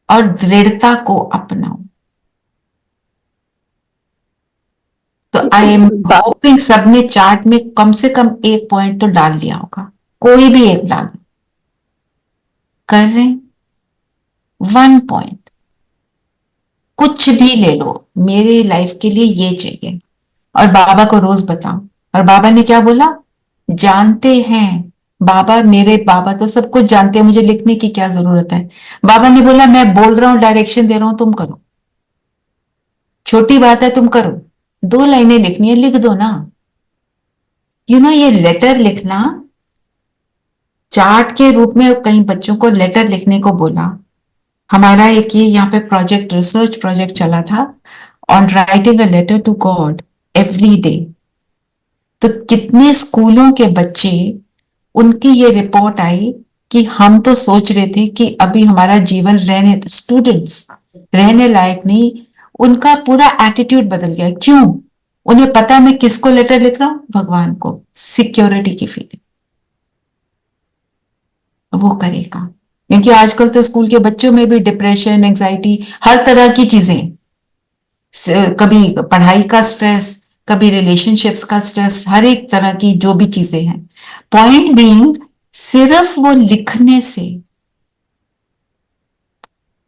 और दृढ़ता को अपनाओ। तो आई एम होपिंग सबने चार्ट में कम से कम एक पॉइंट तो डाल लिया होगा, कोई भी एक डाल कर रहे हैं। 1 पॉइंट कुछ भी ले लो, मेरी लाइफ के लिए ये चाहिए, और बाबा को रोज बताओ। और बाबा ने क्या बोला, जानते हैं बाबा, मेरे बाबा तो सब कुछ जानते हैं, मुझे लिखने की क्या जरूरत है। बाबा ने बोला मैं बोल रहा हूं, डायरेक्शन दे रहा हूं, तुम करो, छोटी बात है, तुम करो। 2 लाइनें लिखनी है, लिख दो ना। ये लेटर लिखना, चार्ट के रूप में कई बच्चों को लेटर लिखने को बोला। हमारा एक ये यहाँ पे प्रोजेक्ट, रिसर्च प्रोजेक्ट चला था on writing a letter to God every day. तो कितने स्कूलों के बच्चे, उनकी ये रिपोर्ट आई कि हम तो सोच रहे थे कि अभी हमारा जीवन स्टूडेंट्स रहने लायक नहीं। उनका पूरा एटीट्यूड बदल गया। क्यों? उन्हें पता है मैं किसको लेटर लिख रहा हूं, भगवान को। सिक्योरिटी की फीलिंग वो करेगा, क्योंकि आजकल तो स्कूल के बच्चों में भी डिप्रेशन, एंजाइटी, हर तरह की चीजें, कभी पढ़ाई का स्ट्रेस, कभी रिलेशनशिप्स का स्ट्रेस, हर एक तरह की जो भी चीजें हैं। पॉइंट बीइंग, सिर्फ वो लिखने से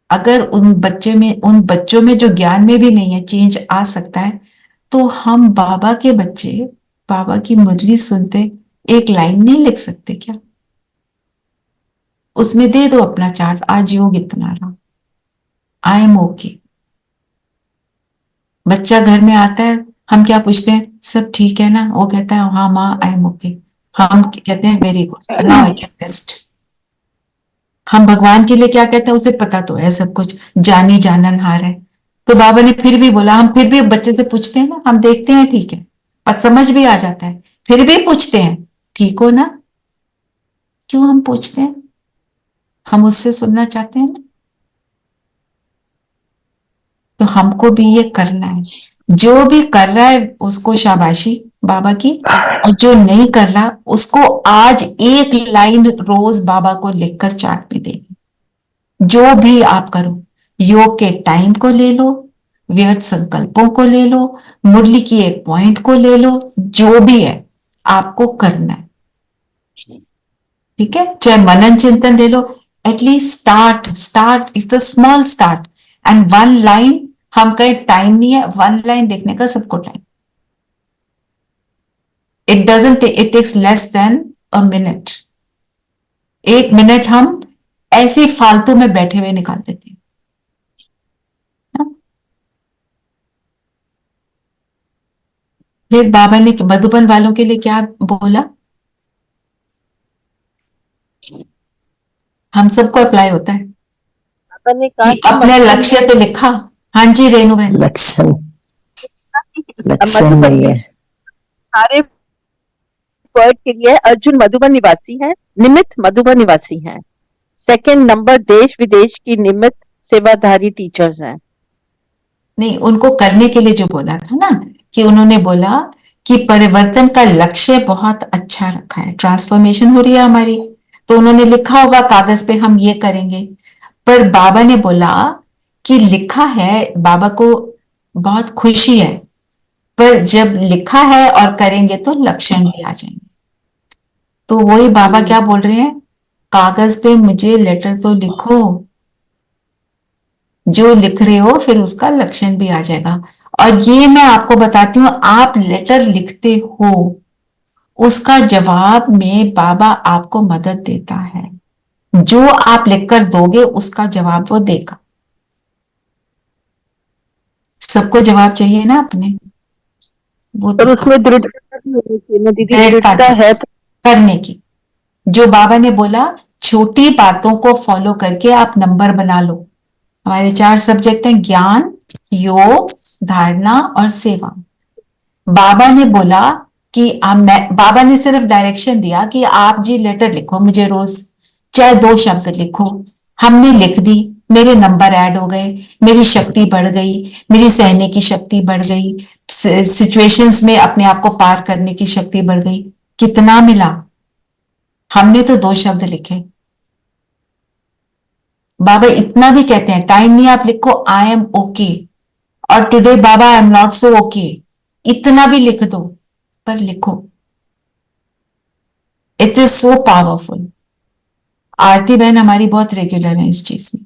अगर उन बच्चों में जो ज्ञान में भी नहीं है, चेंज आ सकता है। तो हम बाबा के बच्चे बाबा की मुरली सुनते एक लाइन नहीं लिख सकते क्या? उसमें दे दो अपना चार्ट, आज योग इतना रहा, आई एम ओके। बच्चा घर में आता है, हम क्या पूछते हैं, सब ठीक है ना? वो कहता है हाँ माँ, आई एम ओके। हम कहते हैं very good, now I can rest. हम भगवान के लिए क्या कहते हैं, उसे पता तो है सब कुछ, जानी जाननहार है। तो बाबा ने फिर भी बोला, हम फिर भी बच्चे से पूछते हैं ना, हम देखते हैं ठीक है, पर समझ भी आ जाता है, फिर भी पूछते हैं ठीक हो ना? क्यों हम पूछते हैं? हम उससे सुनना चाहते हैं ना। तो हमको भी ये करना है। जो भी कर रहा है उसको शाबाशी बाबा की, और जो नहीं कर रहा उसको आज एक लाइन रोज बाबा को लिखकर चार्ट पे देनी। जो भी आप करो, योग के टाइम को ले लो, व्यर्थ संकल्पों को ले लो, मुरली की एक पॉइंट को ले लो, जो भी है आपको करना है, ठीक है? चाहे मनन चिंतन ले लो, at least start is the small start. And 1 line, हम कहें टाइम नहीं है, 1 लाइन देखने का सबको time, it takes less than a minute. 1 minute हम ऐसे फालतू में बैठे हुए निकाल देते हैं। फिर बाबा ने मधुबन वालों के लिए क्या बोला, हम सबको अप्लाई होता है
बाबा ने कहा
कि अपने लक्ष्य तो लिखा। हाँ जी रेणु बहन।
लक्षण नहीं है
सारे वर्ड के लिए अर्जुन मधुबन निवासी है, निमित मधुबन निवासी है। 2nd नंबर देश विदेश की निमित सेवाधारी टीचर्स हैं।
नहीं, उनको करने के लिए जो बोला था ना, कि उन्होंने बोला कि परिवर्तन का लक्ष्य बहुत अच्छा रखा है, ट्रांसफॉर्मेशन हो रही है हमारी, तो उन्होंने लिखा होगा कागज पे हम ये करेंगे। पर बाबा ने बोला कि लिखा है, बाबा को बहुत खुशी है, पर जब लिखा है और करेंगे तो लक्षण भी आ जाएंगे। तो वही बाबा क्या बोल रहे हैं, कागज पे मुझे लेटर तो लिखो, जो लिख रहे हो फिर उसका लक्षण भी आ जाएगा। और ये मैं आपको बताती हूँ, आप लेटर लिखते हो, उसका जवाब में बाबा आपको मदद देता है। जो आप लिखकर दोगे उसका जवाब वो देगा। सबको जवाब चाहिए ना अपने, वो
पर उसमें दृढ़ता है
करने की। जो बाबा ने बोला, छोटी बातों को फॉलो करके आप नंबर बना लो। हमारे 4 सब्जेक्ट हैं, ज्ञान, योग, धारणा और सेवा। बाबा ने बोला कि बाबा ने सिर्फ डायरेक्शन दिया कि आप जी लेटर लिखो मुझे रोज, चाहे 2 शब्द लिखो। हमने लिख दी, मेरे नंबर ऐड हो गए, मेरी शक्ति बढ़ गई, मेरी सहने की शक्ति बढ़ गई, सिचुएशंस में अपने आप को पार करने की शक्ति बढ़ गई। कितना मिला? हमने तो 2 शब्द लिखे, बाबा इतना भी कहते हैं, टाइम नहीं आप लिखो आई एम ओके, और टुडे बाबा I am not so okay, इतना भी लिख दो, पर लिखो। It is so powerful. Aarti बहन हमारी बहुत रेगुलर है इस चीज में।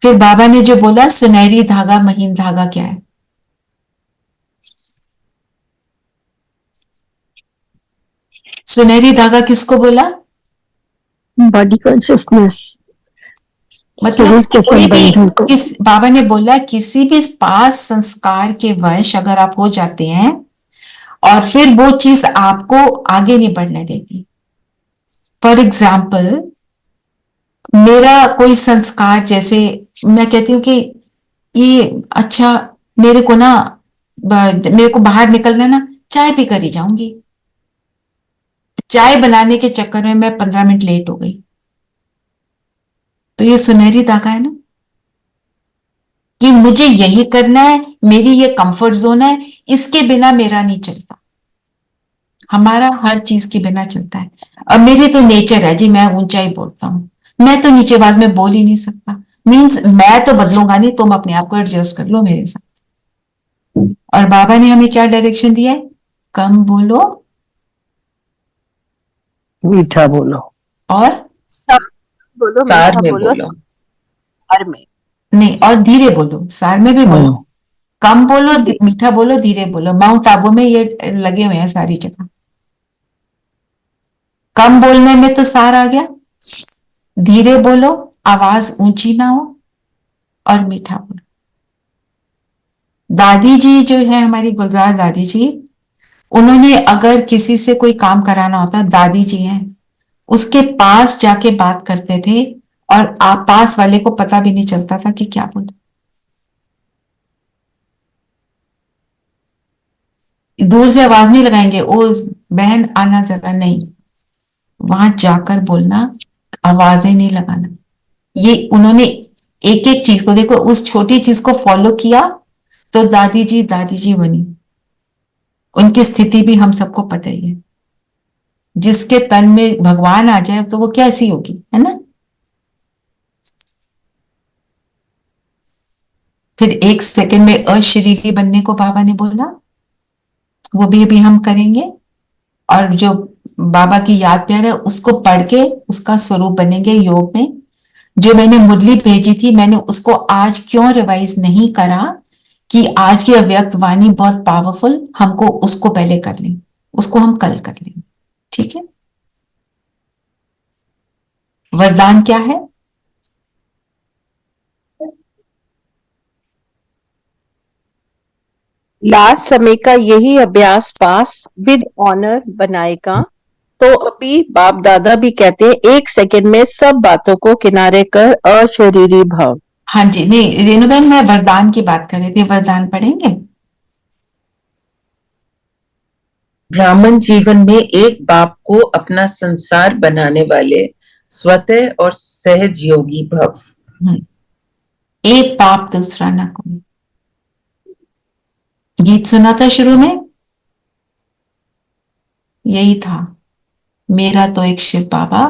फिर बाबा ने जो बोला सुनहरी धागा महीन धागा क्या है? सुनहरी धागा किसको बोला?
बॉडी कॉन्शियसनेस,
मतलब
के
कोई भी
संबंधों को।
बाबा ने बोला किसी भी पास संस्कार के वश अगर आप हो जाते हैं और फिर वो चीज आपको आगे नहीं बढ़ने देती। फॉर एग्जाम्पल, मेरा कोई संस्कार, जैसे मैं कहती हूँ कि ये अच्छा मेरे को ना मेरे को बाहर निकलना है ना, चाय पी कर ही जाऊंगी। चाय बनाने के चक्कर में मैं 15 मिनट लेट हो गई, तो ये सुनहरी धागा है ना, कि मुझे यही करना है, मेरी ये कंफर्ट जोन है, इसके बिना मेरा नहीं चलता। हमारा हर चीज के बिना चलता है। अब मेरी तो नेचर है जी, मैं ऊंचा ही बोलता हूं, मैं तो नीचे आवाज में बोल ही नहीं सकता। मीन्स मैं तो बदलूंगा नहीं, तुम अपने आप को एडजस्ट कर लो मेरे साथ। और बाबा ने हमें क्या डायरेक्शन दिया है? कम बोलो,
मीठा बोलो,
और
बोलो,
सार
मीठा
में
बोलो,
बोलो।
सार में।
नहीं, और धीरे बोलो। सार में भी बोलो, कम बोलो, मीठा बोलो, धीरे बोलो। माउंट आबू में ये लगे हुए हैं सारी जगह। कम बोलने में तो सार आ गया, धीरे बोलो, आवाज ऊंची ना हो, और मीठा बोलो। दादी जी जो है हमारी गुलजार दादी जी, उन्होंने अगर किसी से कोई काम कराना होता, दादी जी हैं, उसके पास जाके बात करते थे और आप पास वाले को पता भी नहीं चलता था कि क्या बोले। दूर से आवाज नहीं लगाएंगे, ओ बहन आना जरा, नहीं, वहां जाकर बोलना, आवाजें नहीं लगाना। ये उन्होंने एक एक चीज को, देखो उस छोटी चीज को फॉलो किया तो दादी जी बनी। उनकी स्थिति भी हम सबको पता ही है। जिसके तन में भगवान आ जाए तो वो कैसी होगी, है ना। फिर 1 सेकंड में अशरीरी बनने को बाबा ने बोला, वो भी अभी हम करेंगे। और जो बाबा की याद प्यार है उसको पढ़ के उसका स्वरूप बनेंगे योग में। जो मैंने मुरली भेजी थी, मैंने उसको आज क्यों रिवाइज नहीं करा कि आज की अव्यक्त वाणी बहुत पावरफुल, हमको उसको पहले कर लें, उसको हम कल कर लेंगे, ठीक है। वरदान क्या है?
लास्ट समय का यही अभ्यास पास विद ऑनर बनाएगा। तो अभी बाप दादा भी कहते हैं 1 सेकंड में सब बातों को किनारे कर अशरीरी भाव।
हाँ जी, नहीं रेणु बहन, मैं वरदान की बात कर रही थी। वरदान पढ़ेंगे?
ब्राह्मण जीवन में एक बाप को अपना संसार बनाने वाले स्वतः और सहज योगी भव।
एक बाप दूसरा ना कोई। गीत सुना था शुरू में, यही था, मेरा तो एक शिव बाबा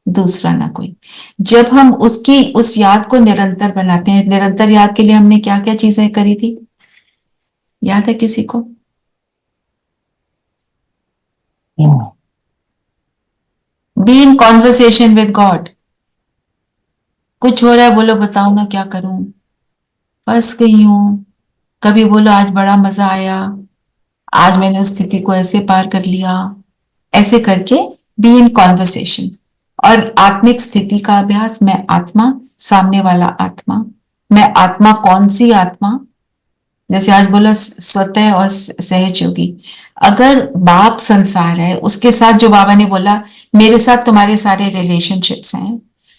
दूसरा ना कोई। जब हम उसकी उस याद को निरंतर बनाते हैं, निरंतर याद के लिए हमने क्या क्या चीजें करी थी, याद है किसी को? Be in conversation with God. कुछ हो रहा है, बोलो बताओ ना क्या करूं, फंस गई हूं। कभी बोलो आज बड़ा मजा आया, आज मैंने उस स्थिति को ऐसे पार कर लिया। ऐसे करके बी इन कॉन्वर्सेशन। और आत्मिक स्थिति का अभ्यास, मैं आत्मा, सामने वाला आत्मा। मैं आत्मा, कौन सी आत्मा? जैसे आज बोला स्वतः और सहज योगी। अगर बाप संसार है, उसके साथ जो बाबा ने बोला मेरे साथ तुम्हारे सारे रिलेशनशिप्स हैं,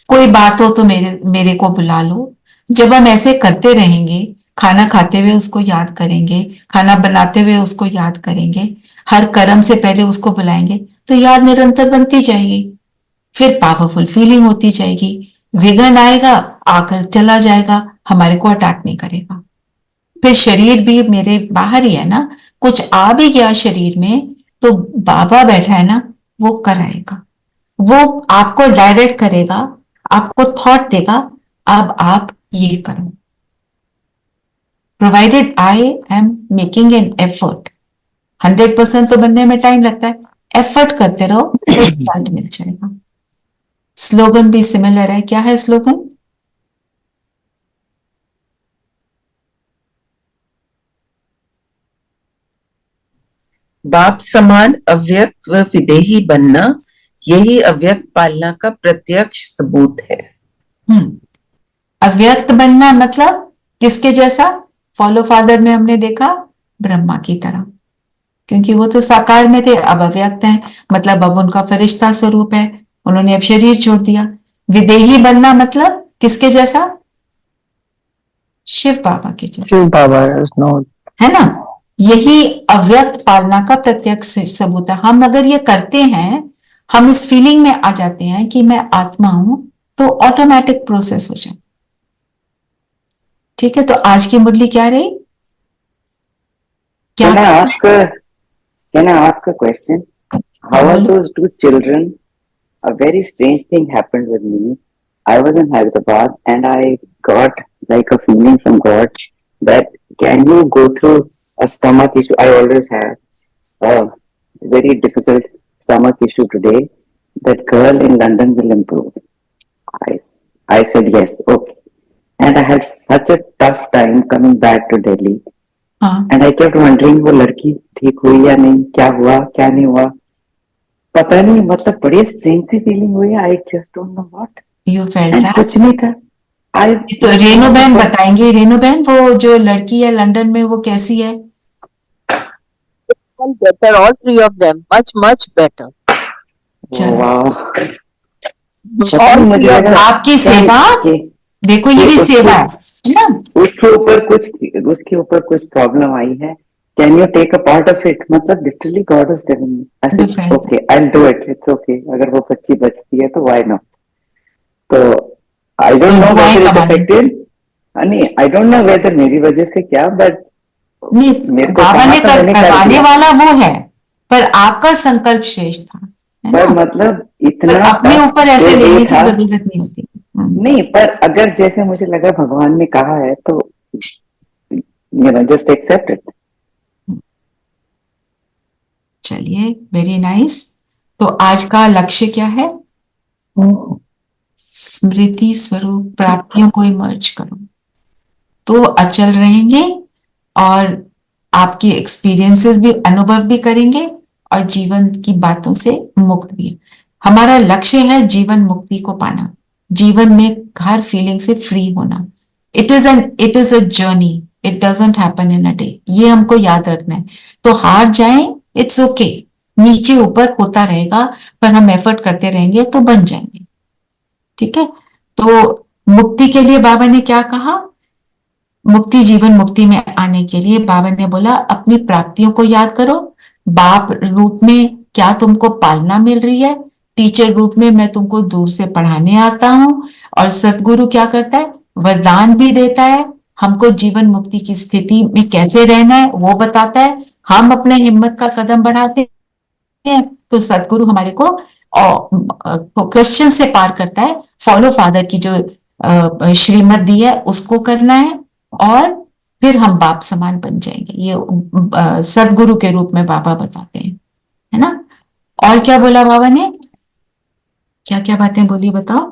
कोई बात हो तो मेरे को बुला लो। जब हम ऐसे करते रहेंगे, खाना खाते हुए उसको याद करेंगे, खाना बनाते हुए उसको याद करेंगे, हर कर्म से पहले उसको बुलाएंगे, तो याद निरंतर बनती जाएगी। फिर पावरफुल फीलिंग होती जाएगी। विघ्न आएगा, आकर चला जाएगा, हमारे को अटैक नहीं करेगा। फिर शरीर भी मेरे बाहर ही है ना, कुछ आ भी गया शरीर में तो बाबा बैठा है ना, वो कराएगा, वो आपको डायरेक्ट करेगा, आपको थॉट देगा, अब आप ये करो, provided I am making an effort. 100% तो बनने में टाइम लगता है, एफर्ट करते रहो तो रिजल्ट मिल जाएगा। स्लोगन भी सिमिलर है। क्या है स्लोगन?
बाप समान अव्यक्त व विदेही बनना, यही अव्यक्त पालना का प्रत्यक्ष सबूत है।
अव्यक्त बनना मतलब किसके जैसा? फॉलो फादर में हमने देखा, ब्रह्मा की तरह, क्योंकि वो तो साकार में थे, अब अव्यक्त हैं, मतलब अब उनका फरिश्ता स्वरूप है, उन्होंने अब शरीर छोड़ दिया। विदेही बनना मतलब किसके जैसा? शिव बाबा के जैसा,
शिव बाबा
है ना। यही अव्यक्त पालना का प्रत्यक्ष सबूत है। हम अगर ये करते हैं, हम इस फीलिंग में आ जाते हैं कि मैं आत्मा हूं, तो ऑटोमेटिक प्रोसेस हो जाए। ठीक है, तो आज की मुरली क्या रही? क्या
Can I ask a question? How are those two children? A very strange thing happened with me. I was in Hyderabad and I got like a feeling from God that can you go through a stomach issue? I always had a very difficult stomach issue today. That girl in London will improve. I said yes, okay. And I had such a tough time coming back to Delhi. And I kept wondering वो लड़की ठीक हुई या नहीं, क्या हुआ क्या नहीं हुआ, पता नहीं, मतलब बड़ी स्ट्रेंज सी फीलिंग हुई। I just don't know what
you felt that.
कुछ नहीं था।
तो रेणु बहन बताएंगे। रेणु बहन, वो जो लड़की है लंदन में, वो कैसी है?
better, all three of them, much better.
आपकी सेवा, देखो ये भी सेवा है ना।
उसके ऊपर कुछ प्रॉब्लम आई है, can you take a part of it, मतलब literally God was telling me, I said okay I will do it, it's okay, अगर वो बच्ची बचती है तो व्हाई नॉट। तो I don't know whether it affected, नहीं आई डोंट नो वेदर मेरी वजह से क्या, बट
बाबा ने करवाने वाला वो है, पर आपका संकल्प शेष था,
पर मतलब इतना
अपने ऊपर ऐसे लेने की जरूरत नहीं होती।
नहीं, पर अगर जैसे मुझे लगा भगवान ने कहा है तो जस्ट एक्सेप्ट इट।
चलिए, वेरी नाइस। तो आज का लक्ष्य क्या है? स्मृति स्वरूप प्राप्तियों को इमर्ज करो, तो अचल रहेंगे और आपकी एक्सपीरियंसेस भी, अनुभव भी करेंगे और जीवन की बातों से मुक्त भी। हमारा लक्ष्य है जीवन मुक्ति को पाना, जीवन में हर फीलिंग से फ्री होना। It is a journey, it doesn't happen in a day, ये हमको याद रखना है। तो हार जाएं, इट्स ओके, नीचे ऊपर होता रहेगा, पर हम एफर्ट करते रहेंगे तो बन जाएंगे। ठीक है, तो मुक्ति के लिए बाबा ने क्या कहा? मुक्ति, जीवन मुक्ति में आने के लिए बाबा ने बोला अपनी प्राप्तियों को याद करो। बाप रूप में क्या तुमको पालना मिल रही है, टीचर रूप में मैं तुमको दूर से पढ़ाने आता हूं, और सतगुरु क्या करता है? वरदान भी देता है, हमको जीवन मुक्ति की स्थिति में कैसे रहना है वो बताता है। हम अपने हिम्मत का कदम बढ़ाते हैं तो सतगुरु हमारे को क्वेश्चन से पार करता है। फॉलो फादर की जो श्रीमत दी है उसको करना है, और फिर हम बाप समान बन जाएंगे। ये सदगुरु के रूप में बाबा बताते हैं, है ना। और क्या बोला बाबा ने? क्या क्या बातें बोली बताओ?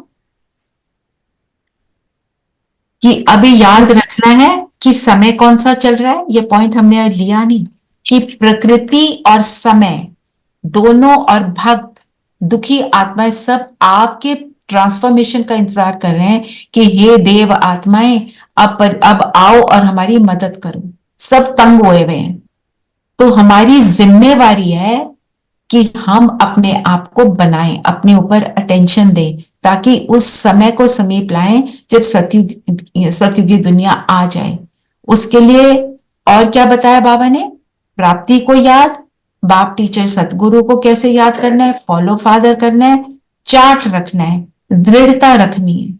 कि अभी याद रखना है कि समय कौन सा चल रहा है, ये पॉइंट हमने लिया नहीं, कि प्रकृति और समय दोनों और भक्त दुखी आत्माएं सब आपके ट्रांसफॉर्मेशन का इंतजार कर रहे हैं कि हे देव आत्माएं अब आओ और हमारी मदद करो। सब तंग हुए हुए हैं, तो हमारी जिम्मेवारी है कि हम अपने आप को बनाएं, अपने ऊपर अटेंशन दें, ताकि उस समय को समीप लाएं जब सतयुगी दुनिया आ जाए। उसके लिए और क्या बताया बाबा ने? प्राप्ति को याद, बाप टीचर सतगुरु को कैसे याद करना है, फॉलो फादर करना है, चार्ट रखना है, दृढ़ता रखनी है।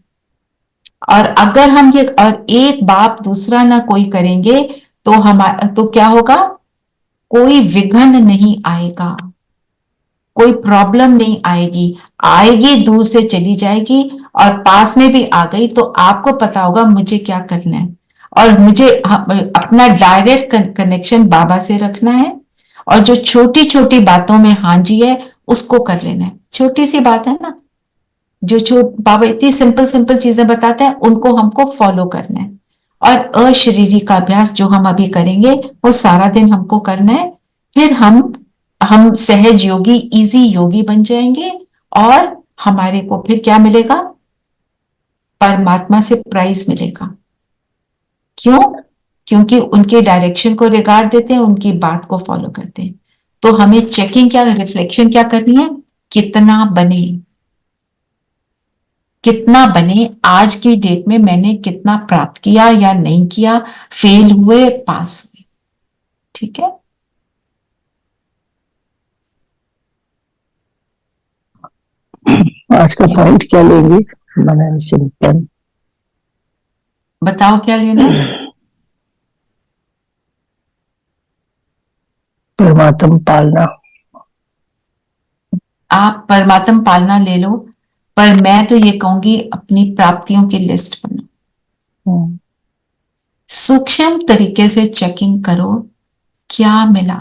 और अगर हम ये और एक बाप दूसरा ना कोई करेंगे तो क्या होगा? कोई विघ्न नहीं आएगा, कोई प्रॉब्लम नहीं आएगी। आएगी दूर से चली जाएगी, और पास में भी आ गई तो आपको पता होगा मुझे क्या करना है, और मुझे अपना डायरेक्ट कनेक्शन बाबा से रखना है, और जो छोटी छोटी बातों में हाँ जी है उसको कर लेना है। छोटी सी बात है ना, जो बाबा इतनी सिंपल सिंपल चीजें बताते हैं उनको हमको फॉलो करना है। और अशरीरी का अभ्यास जो हम अभी करेंगे वो सारा दिन हमको करना है। फिर हम सहज योगी, इजी योगी बन जाएंगे, और हमारे को फिर क्या मिलेगा? परमात्मा से प्राइज मिलेगा। क्यों? क्योंकि उनके डायरेक्शन को रिगार्ड देते हैं, उनकी बात को फॉलो करते हैं। तो हमें चेकिंग क्या, रिफ्लेक्शन क्या करनी है? कितना बने, कितना बने, आज की डेट में मैंने कितना प्राप्त किया या नहीं किया, फेल हुए, पास हुए। ठीक है?
आज का पॉइंट क्या लेंगे? मनन चिंतन।
बताओ क्या लेना है?
परमात्म पालना।
आप परमात्म पालना ले लो, पर मैं तो ये कहूंगी अपनी प्राप्तियों की लिस्ट बनाओ। सूक्ष्म तरीके से चेकिंग करो क्या मिला,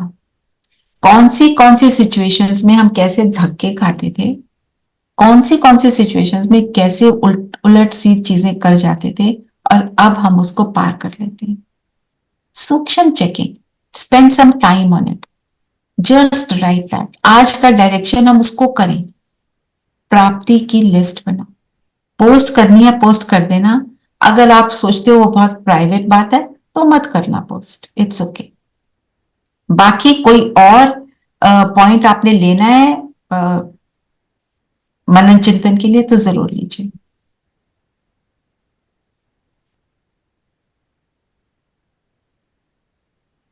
कौन सी सिचुएशंस में हम कैसे धक्के खाते थे, कौन सी सिचुएशंस में कैसे उलट सीध चीजें कर जाते थे, और अब हम उसको पार कर लेते हैं। सूक्ष्म checking, spend some time on it, just right that. आज का डायरेक्शन हम उसको करें, प्राप्ति की लिस्ट बनाओ। पोस्ट करनी है पोस्ट कर देना, अगर आप सोचते हो वो बहुत प्राइवेट बात है तो मत करना पोस्ट, इट्स ओके। बाकी कोई और पॉइंट आपने लेना है मनन चिंतन के लिए तो जरूर लीजिए।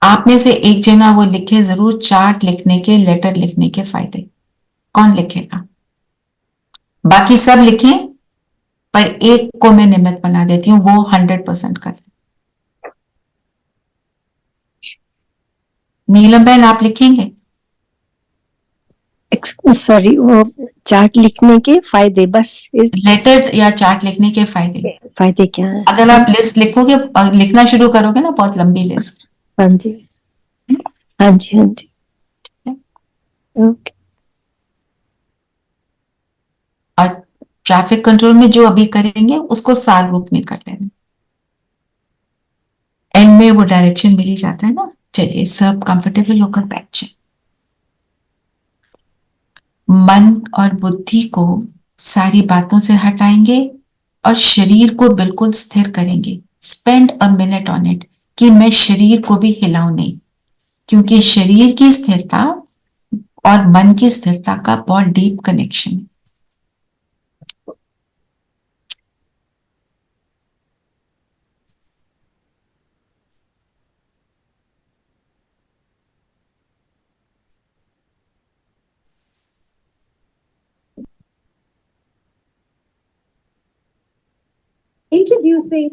आप में से एक जना वो लिखे जरूर, चार्ट लिखने के, लेटर लिखने के फायदे। कौन लिखेगा? बाकी सब लिखें, पर एक को मैं निमित्त बना देती हूँ, वो 100% कर ले। नीलम बहन आप लिखेंगे?
सॉरी, वो चार्ट लिखने के फायदे, बस
लेटर या चार्ट लिखने के फायदे।
फायदे क्या है?
अगर आप लिस्ट लिखोगे, लिखना शुरू करोगे ना, बहुत लंबी लिस्ट।
हाँ जी, हाँ जी, हाँ जी, ओके।
और ट्रैफिक कंट्रोल में जो अभी करेंगे उसको सार रूप में कर लेना, एंड में वो डायरेक्शन मिल ही जाता है ना। चलिए सब कंफर्टेबल होकर बैठ जाए। मन और बुद्धि को सारी बातों से हटाएंगे और शरीर को बिल्कुल स्थिर करेंगे। Spend a minute on it, कि मैं शरीर को भी हिलाऊं नहीं, क्योंकि शरीर की स्थिरता और मन की स्थिरता का बहुत डीप कनेक्शन है।
Introducing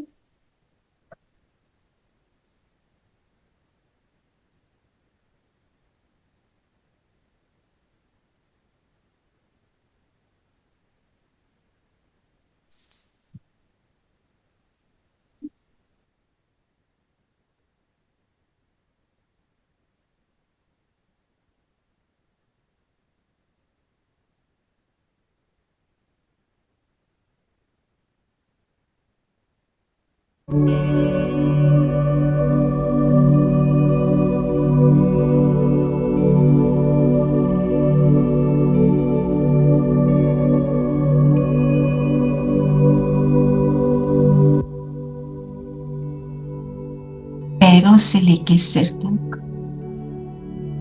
पैरों से लेके सिर तक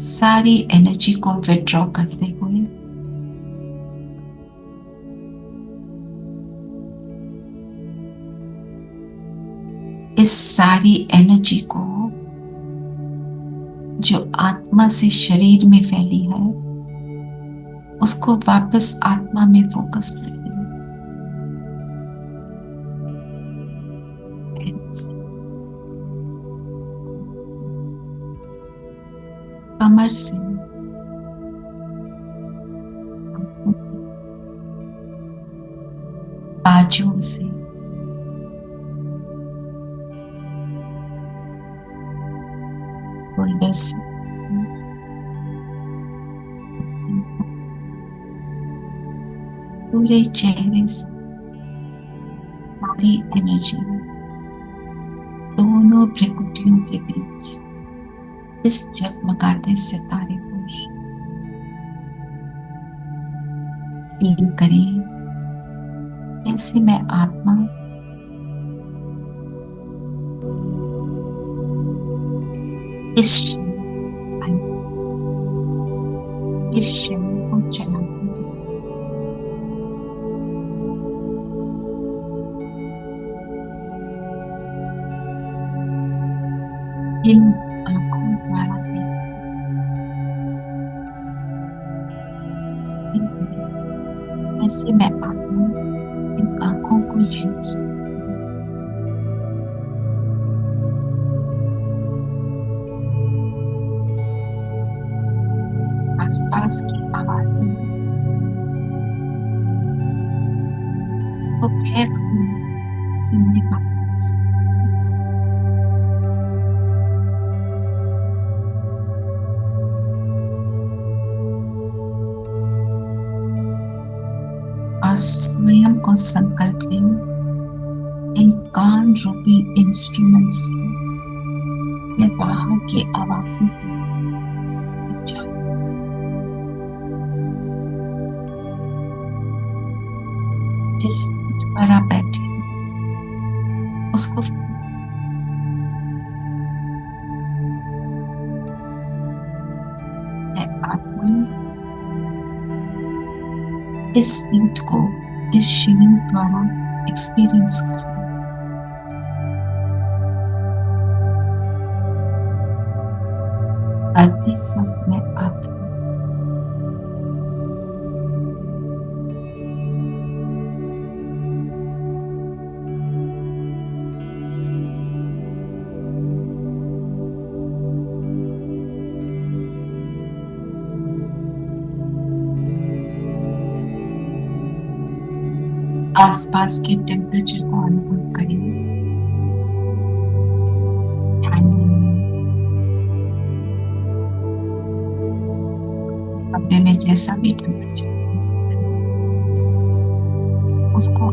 सारी एनर्जी को विड्रॉ करते हुए इस सारी एनर्जी को जो आत्मा से शरीर में फैली है उसको वापस आत्मा में फोकस कर दें। कमर से, बाजुओं से, शोल्डर से, पूरे चेहरे से सारी एनर्जी दोनों भ्रिकुटियों के बीच इस जगमगाते सितारे पर फील करें कैसे मैं आत्मा इस शरीर को चलाती हूँ। इन आंखों द्वारा ऐसे मैं आत्मा इन आंखों को यूज आसपास की आवाजें को फेंक सुनने का और स्वयं को संकल्प लें इन कान रूपी इंस्ट्रूमेंट से मैं बाहर की आवाजों को जिस पर आप बैठे उसको मैं आत्मा इस सीट को इस शरीर द्वारा एक्सपीरियंस कर करते सब मैं आत्मा आसपास के टेम्परेचर को अनुभव करें। कमरे में जैसा भी टेम्परेचर उसको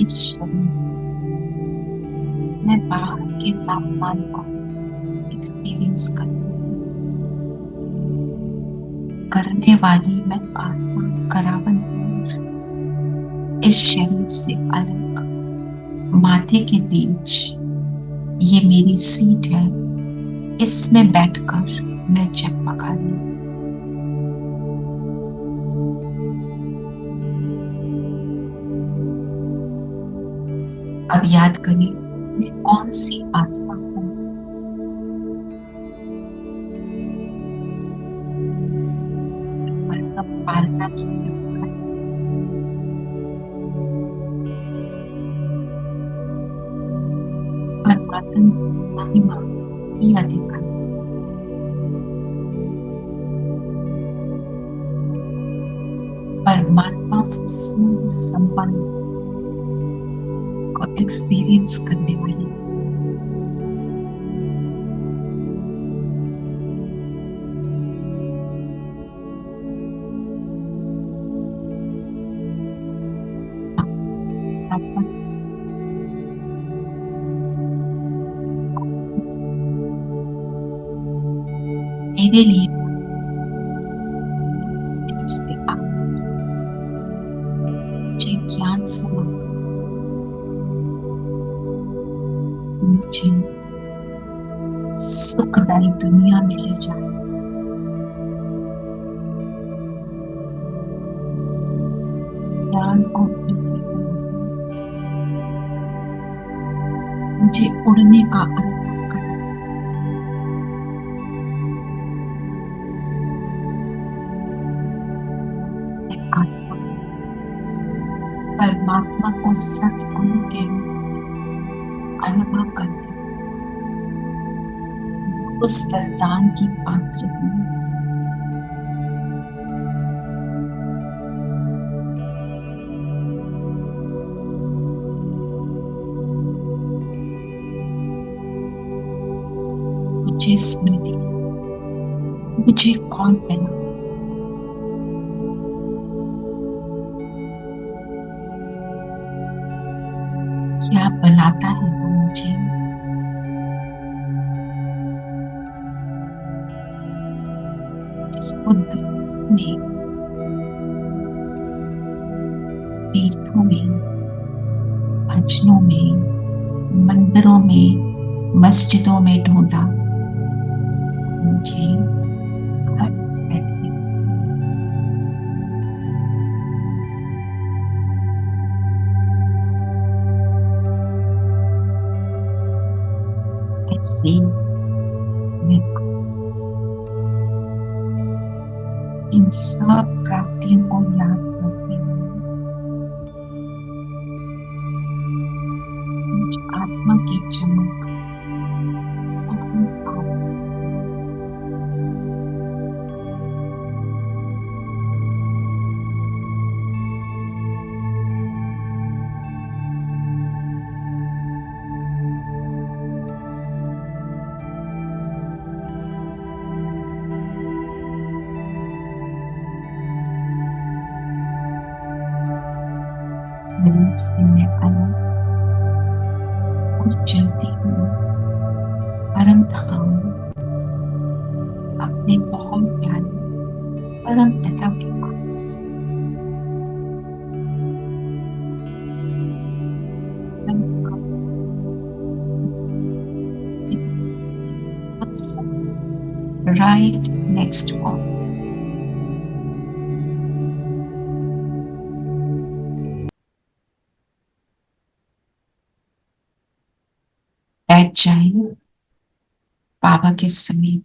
इस शरीर मैं बाहर के तापमान को एक्सपीरियंस करने वाली मैं आत्मा करावन इस शरीर से अलग माथे के बीच ये मेरी सीट है, इसमें बैठकर मैं जगमगा रही हूँ। अब याद करें मैं कौन सी आत्मा हूं। पालना की परमात्मा महिमा की अधिकार परमात्मा से संबंध को एक्सपीरियंस करने वाली मेरे लिए से मुझे ज्ञान समा मुझे सुखदायी दुनिया में ले जाए। ज्ञान को इसी मुझे उड़ने का अनुभव करा। आत्मा को सतगुरु के रूप में अनुभव करते उस वरदान की पात्र हूँ। मुझे स्मृति, मुझे कौन बना, क्या बनाता है वो मुझे, जिसको में, तीर्थों में, भजनों में, मंदिरों में, मस्जिदों में ढूंढा, मुझे घर बैठे ऐसे मैं इन सब प्राप्तियों को याद करती हूँ। मुझ आत्मा की चमक से मैं अलग और चलती हूँ परम धाम, अपने बहुत प्यारे परम पिता के पास। Right next wall. बैठ जाइए बाबा के समीप।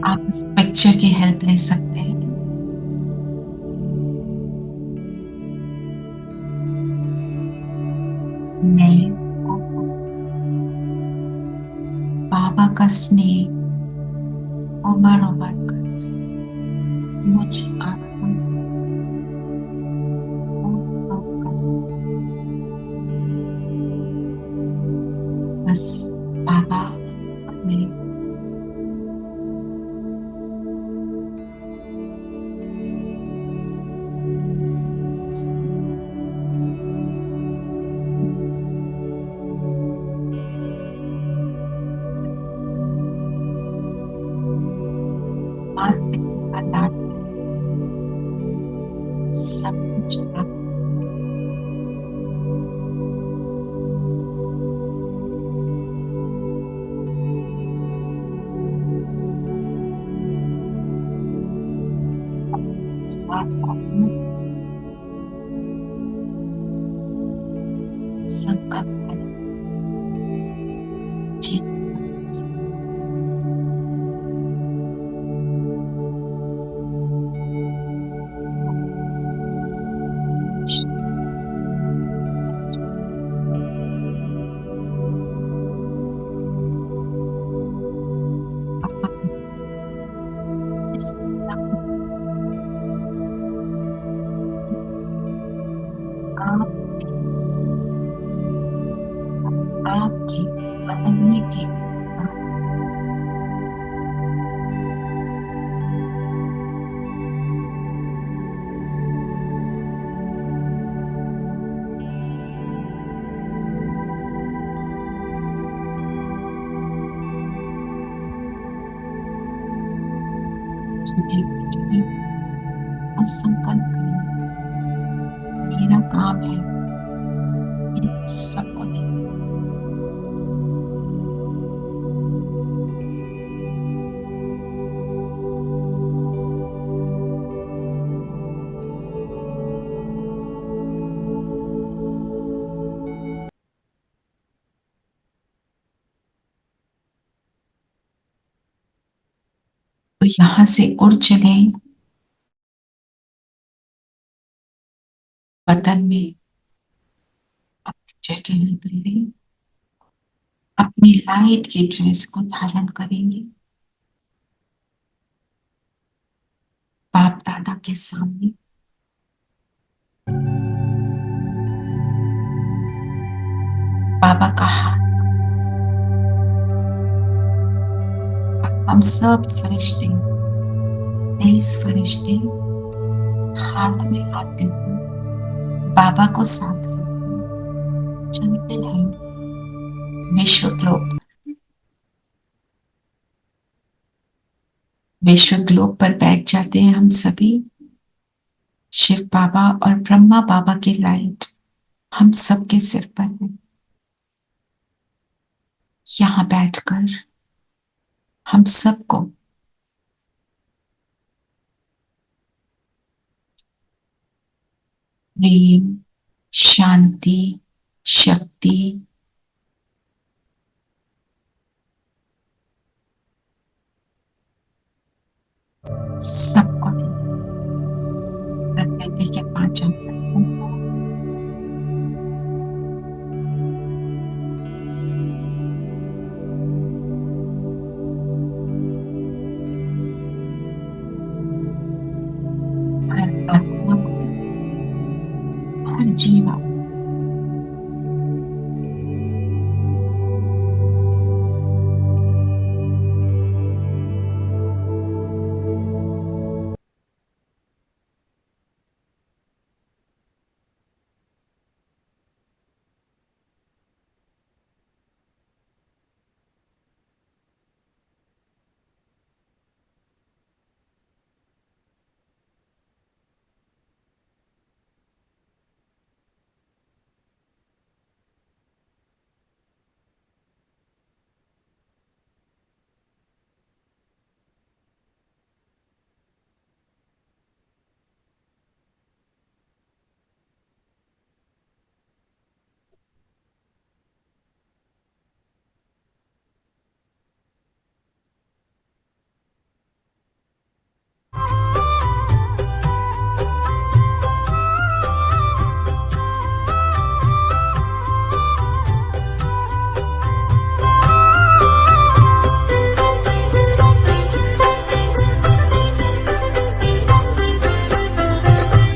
आप इस पिक्चर की हेल्प ले सकते हैं। मैं बाबा का स्नेह उमड़ उमड़ कर मुझ आत्मा बस बाबा मेरे सब कुछ आप साथ संकल्प करें। आपके बदलने के और संकल्प करें, मेरा काम है इन सबको देना। तो यहां से उड़ चले पतन में, अपनी जगह बदले, अपनी लाइट की ड्रेस को धारण करेंगे, बाप दादा के सामने। बाबा का हाथ, हम सब फरिश्ते, 23 फरिश्ते हाथ में हाथ देकर बाबा को साथ लेकर चलते हैं विश्व ग्लोब पर बैठ जाते हैं हम सभी। शिव बाबा और ब्रह्मा बाबा की लाइट हम सबके सिर पर है। यहां बैठकर हम सबको प्रेम, शांति, शक्ति, सबको प्रकृति के पांचों तत्वों को हर आत्मा को, हर जीवा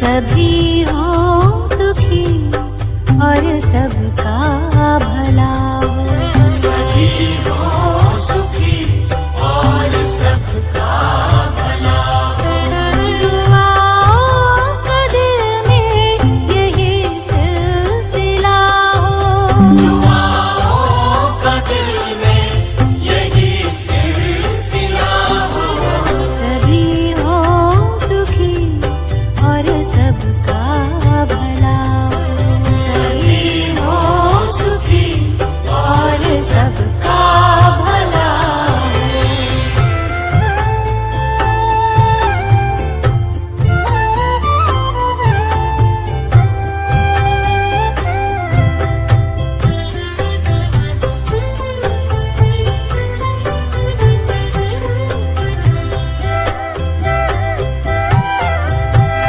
सभी हो सुखी और सबका भला हो।
सभी हो सुखी और सबका भला हो।
दुआओं का दिल में यही सिलसिला हो।
दुआओं का दिल में यही सिलसिला हो।
सभी हो सुखी और सबका भला हो।
सभी हो सुखी और सबका भला हो।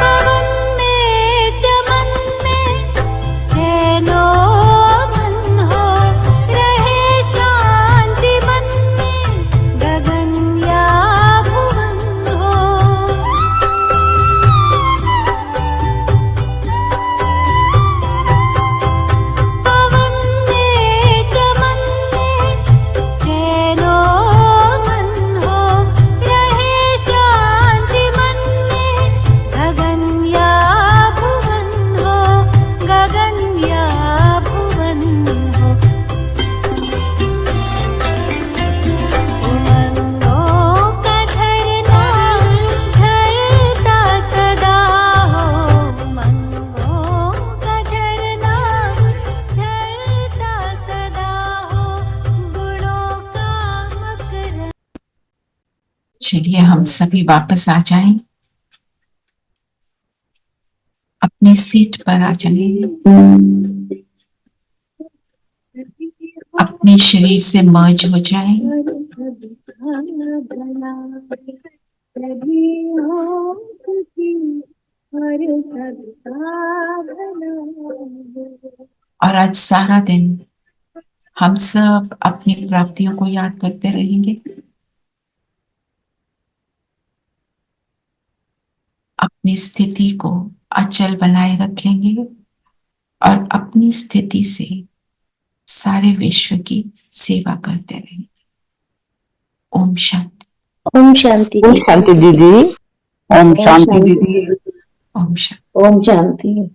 पवन में चमन में चैनो मन हो। रहे शांति मन में गगन या भुवन हो। पवन में चमन में चैनो मन हो। रहे शांति मन में गगन या भुवन हो। गगन या भुवन हो। उमंगों का झरना झरता सदा हो। उमंगों का झरना झरता सदा हो। गुणों का मकरंद।
चलिए हम सभी वापस आ जाएं, अपनी सीट पर आ जाएं, अपने शरीर से मर्ज हो जाएं,
सभी हो सुखी और सबका भला हो।
और आज सारा दिन हम सब अपनी प्राप्तियों को याद करते रहेंगे, अपनी स्थिति को अचल बनाए रखेंगे और अपनी स्थिति से सारे विश्व की सेवा करते रहेंगे। ओम शांति।
ओम शांति
ओम शांति दीदी।
ओम शांति दीदी।
ओम शांति।
ओम शांति।